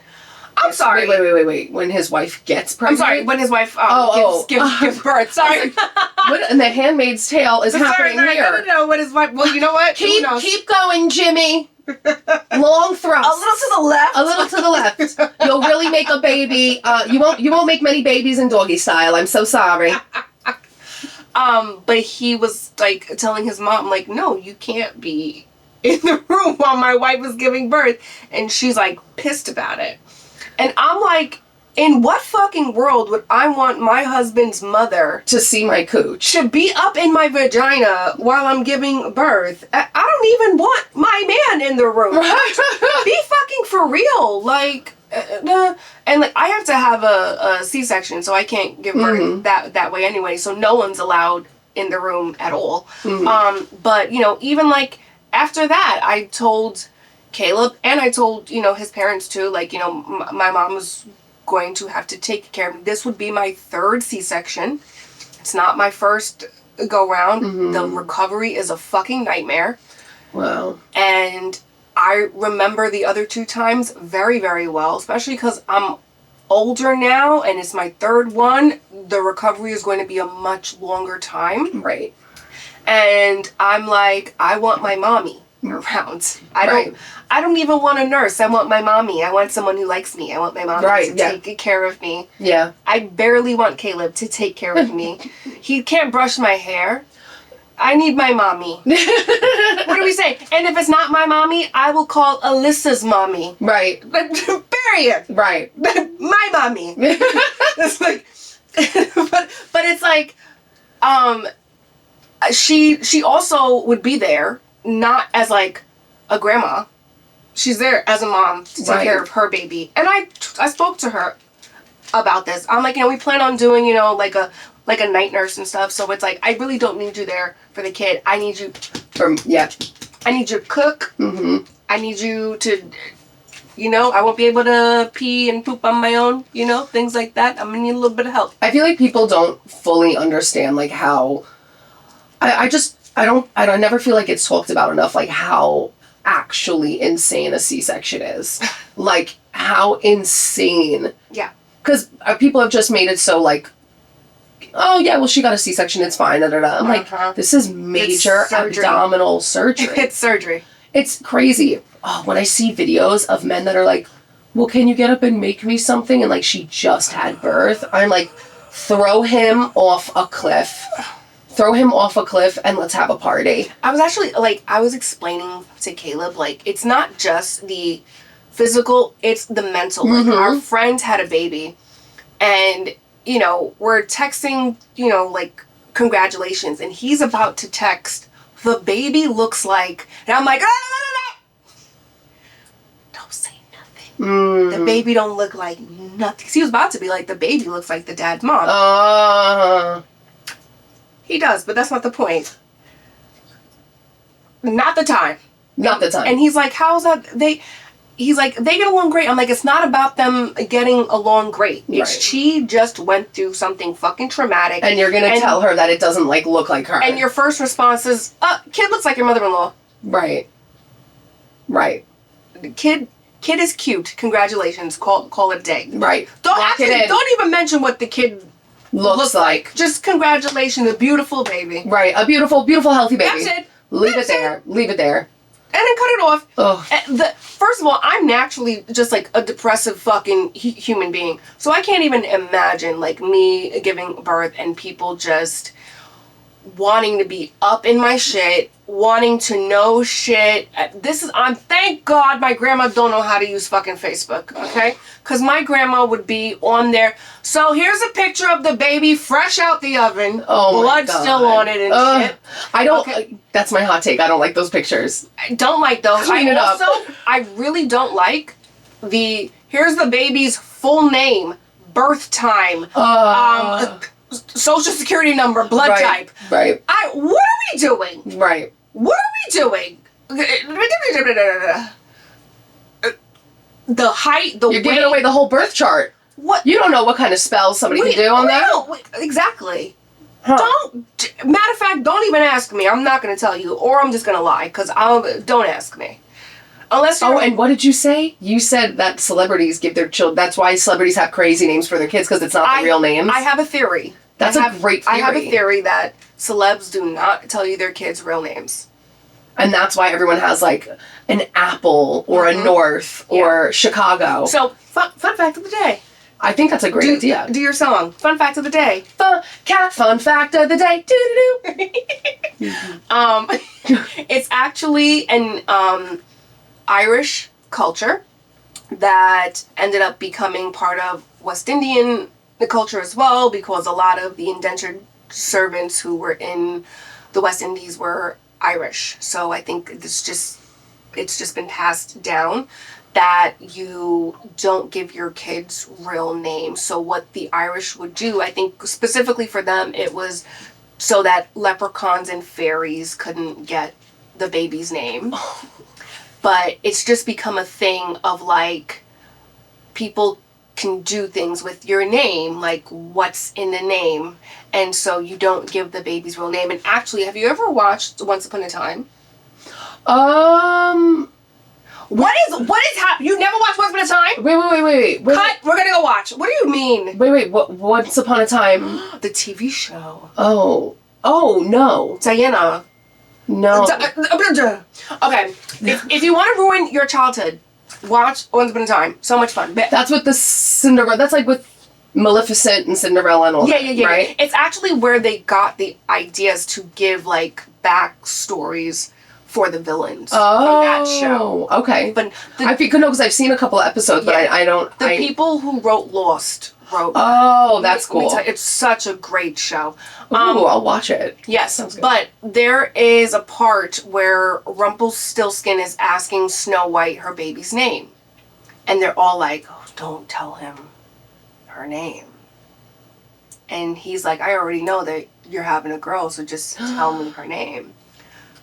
I'm sorry. Wait. When his wife gets pregnant? I'm sorry. When his wife gives birth. Sorry. What in The Handmaid's Tale is happening here? No. What his wife? Well, you know what? Keep going, Jimmy. Long thrust. A little to the left. A little to the left. You'll really make a baby. You won't make many babies in doggy style. I'm so sorry. But he was telling his mom, no, you can't be in the room while my wife is giving birth. And she's pissed about it. And I'm like, in what fucking world would I want my husband's mother to see my cooch? To be up in my vagina while I'm giving birth? I don't even want my man in the room. Be fucking for real. And I have to have a C-section, so I can't give birth that way anyway. So no one's allowed in the room at all. But even after that, I told Caleb, and I told his parents too. My mom was going to have to take care of me. This would be my third C-section. It's not my first go round. The recovery is a fucking nightmare. Wow. And I remember the other two times very, very well, especially because I'm older now and it's my third one. The recovery is going to be a much longer time. Right. And I'm like, I want my mommy around. I don't even want a nurse. I want my mommy. I want someone who likes me. I want my mommy to take care of me. Yeah. I barely want Caleb to take care of me. He can't brush my hair. I need my mommy. What do we say? And if it's not my mommy, I will call Alyssa's mommy. Right. Period. Right. My mommy. It's but it's she also would be there, not as a grandma. She's there as a mom to take care of her baby. And I spoke to her about this. I'm like, we plan on doing, a night nurse and stuff. So it's I really don't need you there for the kid. I need you. I need you to cook. I need you to, I won't be able to pee and poop on my own, things like that. I'm going to need a little bit of help. I feel like people don't fully understand how, I never feel like it's talked about enough, how actually insane a C-section is. How insane. Yeah. Because people have just made it so oh yeah, well she got a C-section, it's fine. I'm this is major abdominal surgery. It's surgery. It's crazy. Oh, when I see videos of men that are well, can you get up and make me something? And she just had birth. I'm throw him off a cliff. Throw him off a cliff and let's have a party. I was actually, I was explaining to Caleb, it's not just the physical, it's the mental. Our friend had a baby and, we're texting, congratulations. And he's about to text, the baby looks like, and I'm like, no. Don't say nothing. The baby don't look like nothing. He was about to be like, the baby looks like the dad's mom. He does, but that's not the point. Not the time. Not the time. And he's like, how's that? He's like, they get along great. I'm like, it's not about them getting along great. She just went through something fucking traumatic. And you're going to tell her that it doesn't, like, look like her. And your first response is, kid looks like your mother-in-law. Right. The kid is cute. Congratulations. Call it a day. Right. Don't even mention what the kid looks like. Just congratulations. A beautiful baby. Right. A beautiful, healthy baby. That's it. Leave it there. Leave it there. And then cut it off. Ugh. First of all, I'm naturally just like a depressive fucking human being. So I can't even imagine like me giving birth and people just wanting to be up in my shit, wanting to know shit. Thank God my grandma don't know how to use fucking Facebook, okay? Because my grandma would be on there. So here's a picture of the baby fresh out the oven. Oh my blood God. still on it and shit. I don't, that's my hot take. I don't like those pictures. I don't like those. Clean it up. I really don't like here's the baby's full name, birth time, social security number, blood type. Right. What are we doing? Right. What are we doing? The height, the weight. You're giving away the whole birth chart. What? You don't know what kind of spells somebody can do on that. Exactly. Huh. Matter of fact, don't even ask me. I'm not going to tell you, or I'm just going to lie, because don't ask me. Unless and what did you say? You said that celebrities give their children. That's why celebrities have crazy names for their kids, because it's not the real names. I have a theory. That's a great theory. I have a theory that celebs do not tell you their kids' real names. And that's why everyone has like an Apple or a North or Chicago. So, fun fact of the day. I think that's a great idea. Do your song. Fun fact of the day. Fun fact of the day. It's actually an Irish culture that ended up becoming part of West Indian culture as well, because a lot of the indentured servants who were in the West Indies were Irish. So I think it's just been passed down that you don't give your kids real names. So what the Irish would do, I think specifically for them, it was so that leprechauns and fairies couldn't get the baby's name. But it's just become a thing of like, people can do things with your name, like what's in the name. And so you don't give the baby's real name. And actually, have you ever watched Once Upon a Time? What is happening? You never watched Once Upon a Time? Wait. Cut. We're gonna go watch. What do you mean? Wait. Once Upon a Time? The TV show. Oh, no. Diana. No. Okay. If you want to ruin your childhood, watch Once Upon a Time. So much fun. That's with the Cinderella. That's like with Maleficent and Cinderella and all that. Yeah. Right? It's actually where they got the ideas to give like backstories for the villains from that show. Okay. But because I've seen a couple of episodes, but I don't. The people who wrote Lost wrote. Oh, that's cool. It's such a great show. Ooh, I'll watch it. Yes, but there is a part where Rumpelstiltskin is asking Snow White her baby's name, and they're all like, "Oh, don't tell him her name." And he's like, "I already know that you're having a girl, so just tell me her name."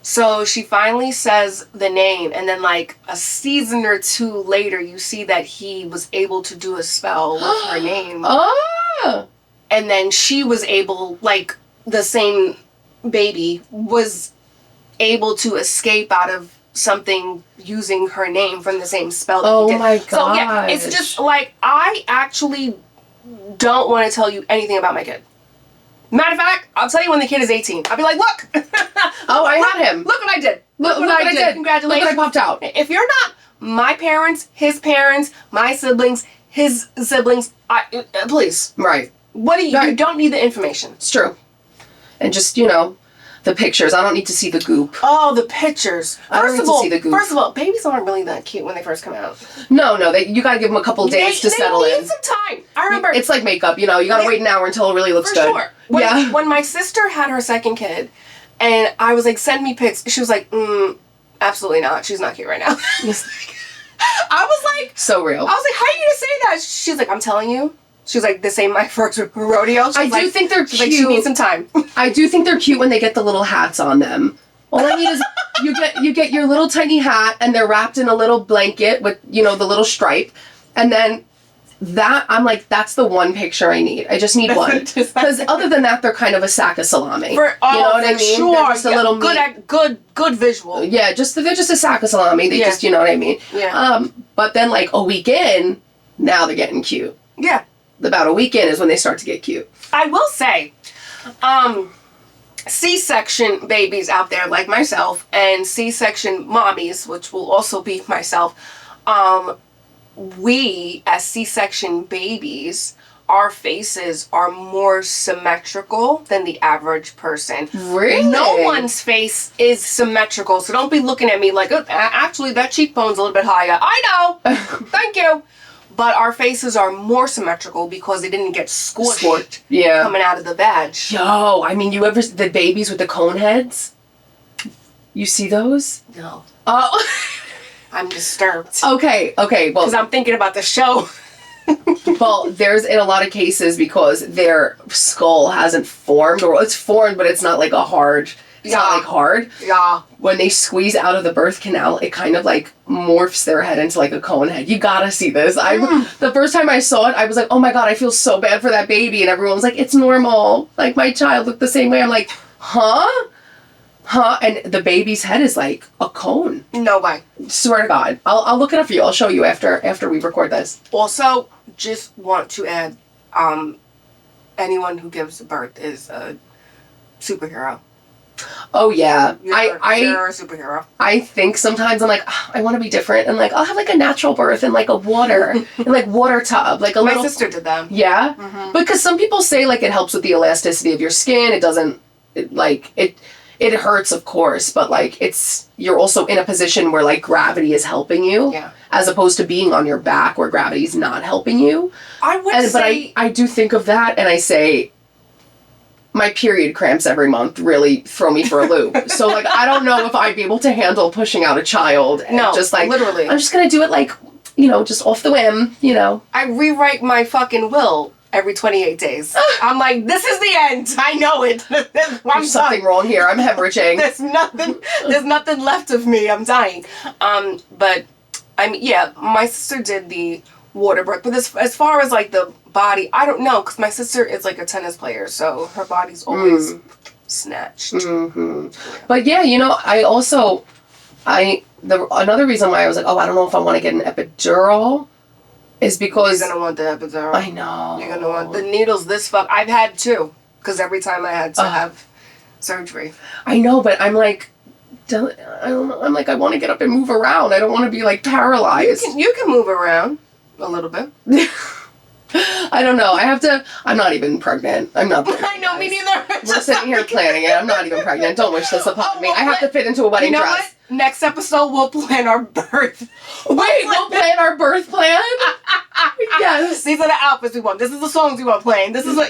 So she finally says the name, and then like a season or two later, you see that he was able to do a spell with her name. Oh! And then she was able, like, the same baby was able to escape out of something using her name from the same spell that he did. My god! So yeah, it's just like, I actually don't want to tell you anything about my kid. Matter of fact, I'll tell you when the kid is 18. I'll be like, look! I had him. Look what I did. Look what I did. Congratulations. Look what I popped out. If you're not my parents, my siblings, his siblings, please. Right. What do you don't need the information. It's true. And just, the pictures. I don't need to see the goop. Oh, the pictures. First of all, babies aren't really that cute when they first come out. No, you gotta give them a couple days to settle in. They need some time. I remember. It's like makeup, you gotta wait an hour until it really looks good. For sure. When my sister had her second kid, and I was like, send me pics, she was like, absolutely not. She's not cute right now. I was like, so real. I was like, how are you gonna say that? She's like, I'm telling you. She's like, this ain't my first rodeo. I do think they're cute. Like, she needs some time. I do think they're cute when they get the little hats on them. All I need is you get your little tiny hat and they're wrapped in a little blanket with, the little stripe. And then that, I'm like, that's the one picture I need. I just need one. Because other than that, they're kind of a sack of salami. You know what I mean? Sure. They're just a little good visual. Yeah, they're just a sack of salami. They just, you know what I mean? Yeah. But then like a week in, now they're getting cute. Yeah. About a week in is when they start to get cute. I will say, C-section babies out there like myself and C-section mommies, which will also be myself, we as C-section babies, our faces are more symmetrical than the average person. Really? No one's face is symmetrical, so don't be looking at me like, oh, actually that cheekbone's a little bit higher. I know. Thank you. But our faces are more symmetrical because they didn't get squished coming out of the vag. Yo, I mean, the babies with the cone heads? You see those? No. Oh. I'm disturbed. Okay, well. Because I'm thinking about the show. Well, there's in a lot of cases because their skull hasn't formed, or it's formed, but it's not like a hard... It's not like hard. Yeah. When they squeeze out of the birth canal, it kind of like morphs their head into like a cone head. You gotta see this. The first time I saw it, I was like, oh my God, I feel so bad for that baby. And everyone was like, it's normal. Like my child looked the same way. I'm like, huh? And the baby's head is like a cone. No way. Swear to God. I'll look it up for you. I'll show you after we record this. Also, just want to add, anyone who gives birth is a superhero. Oh yeah, you're a superhero. I think sometimes I'm like, oh, I want to be different, and like I'll have like a natural birth in like a water tub, like My sister did that. Yeah, because some people say like it helps with the elasticity of your skin. It doesn't, it hurts, of course, but like you're also in a position where like gravity is helping you, as opposed to being on your back where gravity is not helping you. But I do think of that, and I say, my period cramps every month really throw me for a loop. So, like, I don't know if I'd be able to handle pushing out a child. No, just like, literally. I'm just going to do it, like, just off the whim, I rewrite my fucking will every 28 days. I'm like, this is the end. I know it. There's something wrong here. I'm hemorrhaging. There's nothing left of me. I'm dying. But, I mean, yeah, my sister did the water birth. But as far as, like, the body, I don't know, because my sister is like a tennis player, so her body's always snatched. But yeah, another reason why I was like, oh, I don't know if I want to get an epidural is because you're gonna want the epidural. I know. You're gonna want the needles this fuck. I've had two, because every time I had to have surgery. I know, but I'm like, I don't know. I'm like, I want to get up and move around. I don't want to be like paralyzed. You can move around a little bit. I don't know. I'm not even pregnant. I'm not pregnant. I know, me neither. We're sitting here planning it. I'm not even pregnant. Don't wish this upon me. I have to fit into a wedding dress. What? Next episode, we'll plan our birth. Wait, we'll plan our birth plan? Yes. These are the outfits we want. This is the songs we want playing. This is what,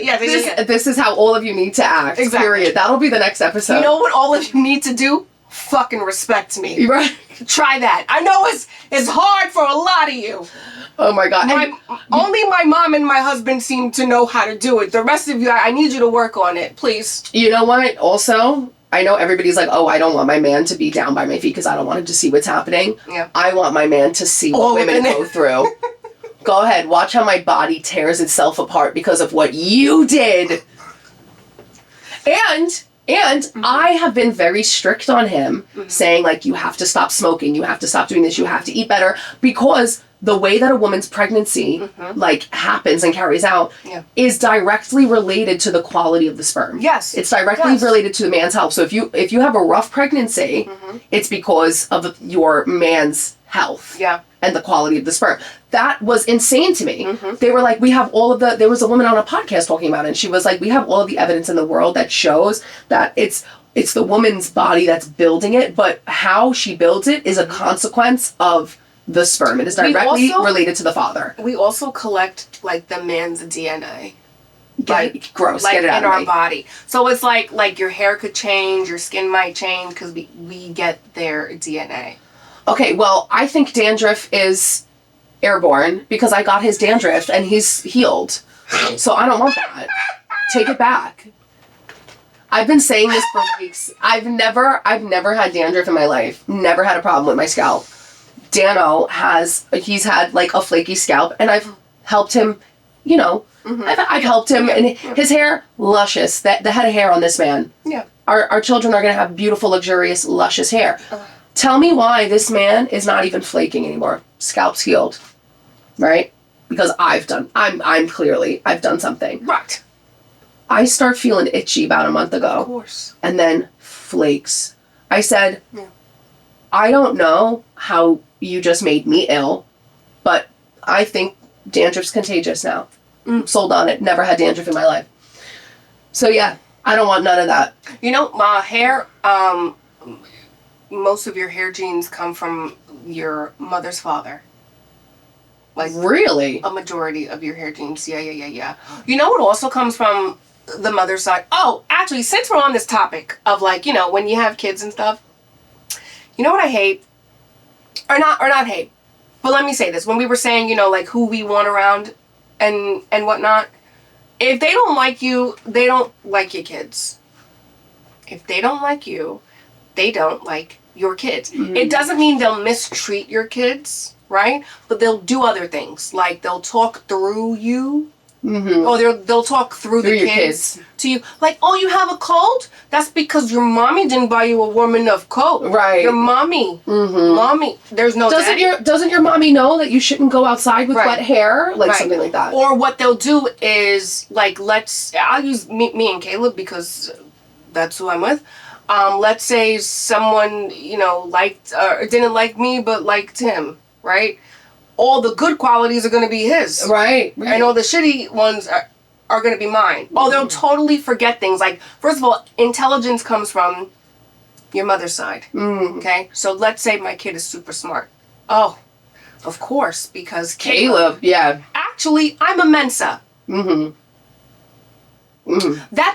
This is how all of you need to act. Exactly. Period. That'll be the next episode. You know what all of you need to do? Fucking respect me. Right. Try that. I know it's hard for a lot of you. Oh my God. Only my mom and my husband seem to know how to do it. The rest of you, I need you to work on it, please. You know what? Also, I know everybody's like, oh, I don't want my man to be down by my feet because I don't want him to see what's happening. Yeah. I want my man to see what women go through. Go ahead. Watch how my body tears itself apart because of what you did. And I have been very strict on him, saying, like, you have to stop smoking, you have to stop doing this, you have to eat better, because the way that a woman's pregnancy, like, happens and carries out is directly related to the quality of the sperm. Yes. It's directly related to the man's health. So if you have a rough pregnancy, it's because of your man's health. Yeah. And the quality of the sperm. That was insane to me. They were like, we have there was a woman on a podcast talking about it, and she was like, we have all of the evidence in the world that shows that it's the woman's body that's building it, but how she builds it is a consequence of the sperm. It is directly related to the father. We also collect, like, the man's DNA. Gross. Like, get it out in of our me. body. So it's like your hair could change, your skin might change, because we get their DNA. Okay, well, I think dandruff is airborne because I got his dandruff and he's healed. So I don't want that. Take it back. I've been saying this for weeks. I've never had dandruff in my life. Never had a problem with my scalp. Dano he's had like a flaky scalp, and I've helped him, you know, I've helped him, and his hair, luscious. The head of hair on this man. Yeah. Our children are going to have beautiful, luxurious, luscious hair. Tell me why this man is not even flaking anymore. Scalp's healed, right? Because I've done something. Right. I start feeling itchy about a month ago. Of course. And then flakes. I said, I don't know how you just made me ill, but I think dandruff's contagious now. Sold on it. Never had dandruff in my life. So yeah, I don't want none of that. You know, my hair, most of your hair genes come from your mother's father. Like, really? A majority of your hair genes. Yeah. You know what also comes from the mother's side? Oh, actually, since we're on this topic of, like, you know, when you have kids and stuff, you know what I hate? Or not hate. But let me say this. When we were saying, you know, like, who we want around and whatnot, if they don't like you, they don't like your kids. If they don't like you, they don't like your kids. It doesn't mean they'll mistreat your kids, right? But they'll do other things. Like, they'll talk through you. Or they'll talk through the kids to you. Like, oh, you have a cold? That's because your mommy didn't buy you a warm enough coat. Right. Your mommy. Mommy. There's no Doesn't your mommy know that you shouldn't go outside with wet hair? Like something like that. Or what they'll do is, like, I'll use me and Caleb because that's who I'm with. Let's say someone, you know, didn't like me but liked him, right? All the good qualities are going to be his. Right. And all the shitty ones are going to be mine. Oh, they'll totally forget things. Like, first of all, intelligence comes from your mother's side. Okay? So let's say my kid is super smart. Oh, of course, because Caleb, actually, I'm a Mensa. That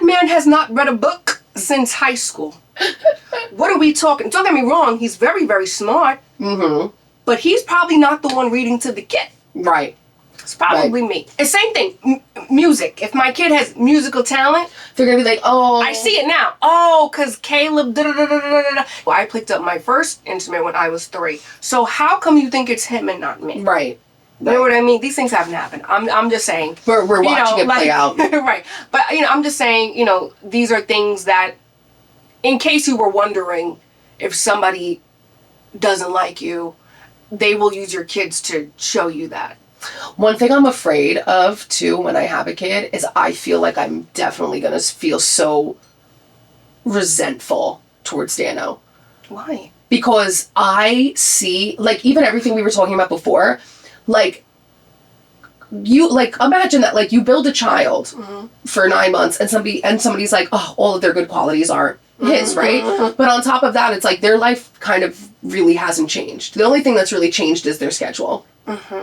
man has not read a book since high school. What are we talking? Don't get me wrong, he's very, very smart. But he's probably not the one reading to the kid. Right. It's probably me. The same thing. Music. If my kid has musical talent, they're going to be like, oh. I see it now. Oh, because Caleb, Well, I picked up my first instrument when I was 3. So how come you think it's him and not me? Right. You know what I mean? These things haven't happened. I'm just saying. We're watching it play out. Right. But, you know, I'm just saying, you know, these are things that, in case you were wondering if somebody doesn't like you, they will use your kids to show you that. One thing I'm afraid of, too, when I have a kid, is I feel like I'm definitely going to feel so resentful towards Dano. Why? Because I see, like, even everything we were talking about before, like, you, like, imagine that, like, you build a child for 9 months and somebody's like, oh, all of their good qualities aren't his, right? But on top of that, it's like their life kind of really hasn't changed. The only thing that's really changed is their schedule.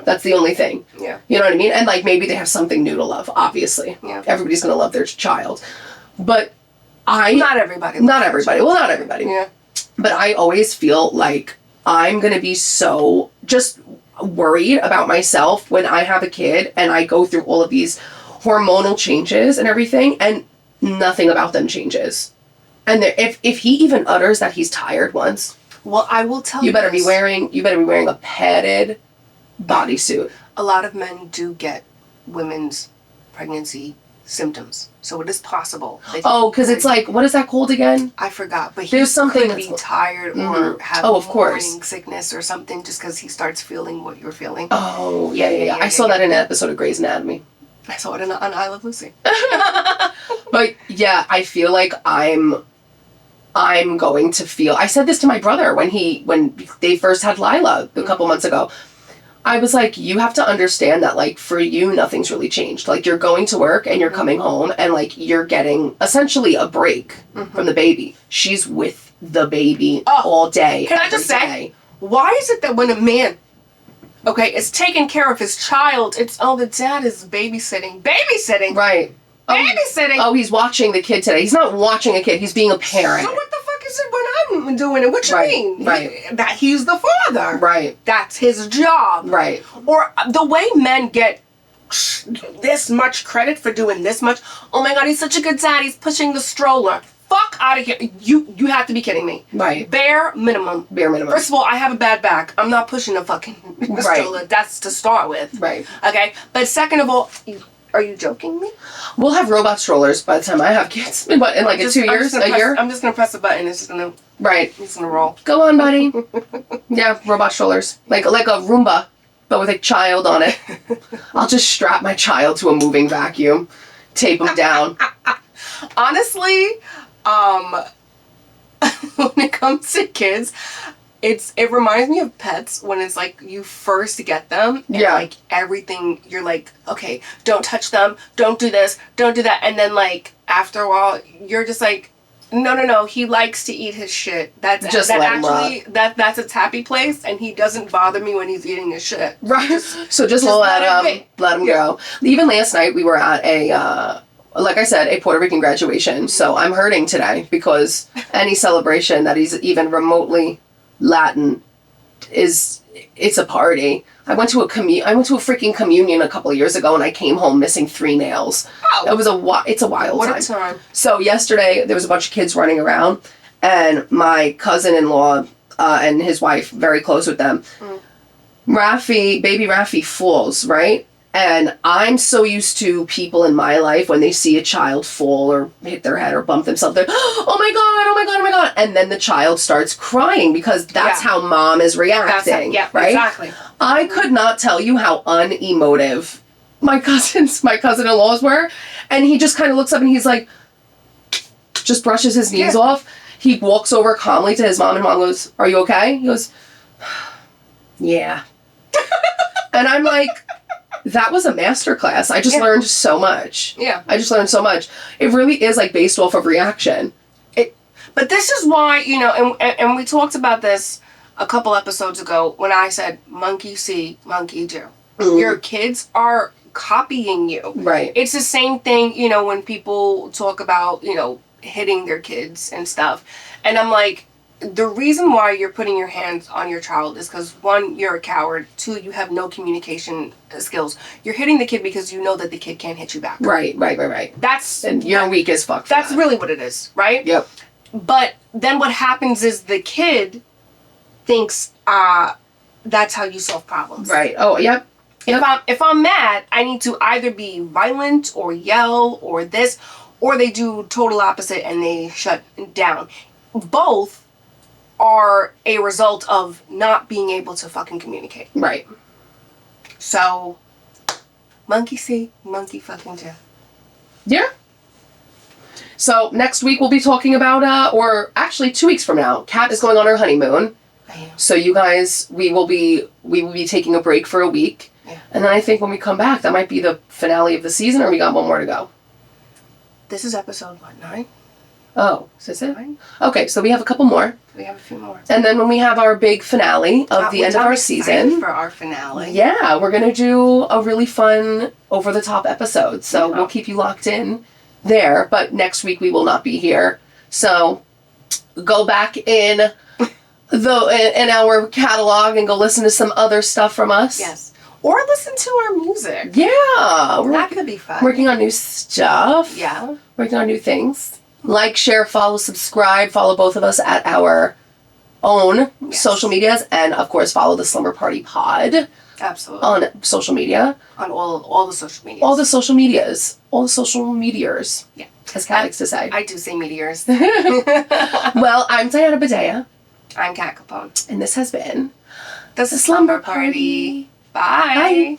That's the only thing. Yeah. You know what I mean? And, like, maybe they have something new to love, obviously. Yeah. Everybody's going to love their child. But Not everybody. Not everybody. Well, not everybody. Yeah. But I always feel like I'm going to be so just worried about myself when I have a kid and I go through all of these hormonal changes and everything, and nothing about them changes. And if he even utters that he's tired once, well, I will tell you, you better be wearing a padded bodysuit. A lot of men do get women's pregnancy symptoms, so it is possible. Oh, because it's like, what is that called again? I forgot, but there's something could be tired or have morning sickness or something just because he starts feeling what you're feeling. Oh, yeah. I saw that in an episode of Grey's Anatomy. I saw it on I Love Lucy. But yeah, I feel like I'm going to feel. I said this to my brother when they first had Lila a couple months ago. I was like, you have to understand that, like, for you, nothing's really changed. Like, you're going to work and you're coming home and, like, you're getting essentially a break from the baby. She's with the baby all day. Can I just say, why is it that when a man, is taking care of his child, it's, the dad is babysitting. Babysitting? Right. Babysitting? Oh, he's watching the kid today. He's not watching a kid. He's being a parent. So what the fuck is it when I'm doing it? What you mean? Right. That he's the father. Right. That's his job. Right. Or the way men get this much credit for doing this much. Oh my God, he's such a good dad. He's pushing the stroller. Fuck out of here. You have to be kidding me. Right. Bare minimum. Bare minimum. First of all, I have a bad back. I'm not pushing a fucking stroller. That's to start with. Right. Okay. But second of all, are you joking me? We'll have robot strollers by the time I have kids. In what, in like 2 years? A year? I'm just going to press a button. It's just going to... Right. It's going to roll. Go on, buddy. Yeah, robot strollers. Like a Roomba, but with a child on it. I'll just strap my child to a moving vacuum. Tape him down. Honestly, when it comes to kids, it reminds me of pets when it's like you first get them and like everything you're like, okay, don't touch them, don't do this, don't do that, and then like after a while you're just like, no, he likes to eat his shit. That's its happy place, and he doesn't bother me when he's eating his shit. Right. So just let him go. Even last night we were at a like I said, a Puerto Rican graduation. So I'm hurting today because any celebration that is even remotely Latin it's a party. I went to a freaking communion a couple of years ago and I came home missing 3 nails. Oh. It's a wild time. What a time. So yesterday there was a bunch of kids running around and my cousin-in-law and his wife, very close with them. Baby Rafi falls, right? And I'm so used to people in my life when they see a child fall or hit their head or bump themselves, they're, oh my God, oh my God, oh my God. And then the child starts crying because that's how mom is reacting, right? Exactly. I could not tell you how unemotive my cousin-in-laws were. And he just kind of looks up and he's like, just brushes his knees off. He walks over calmly to his mom and mom goes, are you okay? He goes, yeah. And I'm like, that was a masterclass. I just learned so much. Yeah. I just learned so much. It really is like based off of reaction. But this is why, and we talked about this a couple episodes ago when I said, monkey see, monkey do. Mm. Your kids are copying you. Right. It's the same thing, when people talk about, hitting their kids and stuff. And I'm like, the reason why you're putting your hands on your child is because 1, you're a coward. 2, you have no communication skills. You're hitting the kid because you know that the kid can't hit you back. Right. And you're weak as fuck. That's really what it is, right? Yep. But then what happens is the kid thinks that's how you solve problems. Right. Oh, yep. If I'm mad, I need to either be violent or yell or this, or they do total opposite and they shut down. Both are a result of not being able to fucking communicate. Right. So, monkey see, monkey fucking do. Yeah. So, next week we'll be talking about, or actually 2 weeks from now, Kat is going on her honeymoon. So you guys, we will be taking a break for a week. Yeah. And then I think when we come back, that might be the finale of the season, or we got one more to go. This is episode 9? Oh, is this it? Okay, so we have a couple more. We have a few more. And then when we have our big finale of the end of our season. For our finale. Yeah, we're going to do a really fun, over-the-top episode. So we'll keep you locked in there. But next week we will not be here. So go back in our catalog and go listen to some other stuff from us. Yes. Or listen to our music. Yeah. That could be fun. Working on new stuff. Yeah. Working on new things. Like, share, follow, subscribe. Follow both of us at our own social medias. And, of course, follow the Slumber Party pod. Absolutely. On social media. On all the social medias. All the social medias. All the social meteors. Yeah. As Kat likes to say. I do say meteors. Well, I'm Diana Badea. I'm Kat Capone. And this has been the Slumber Party. Bye. Bye.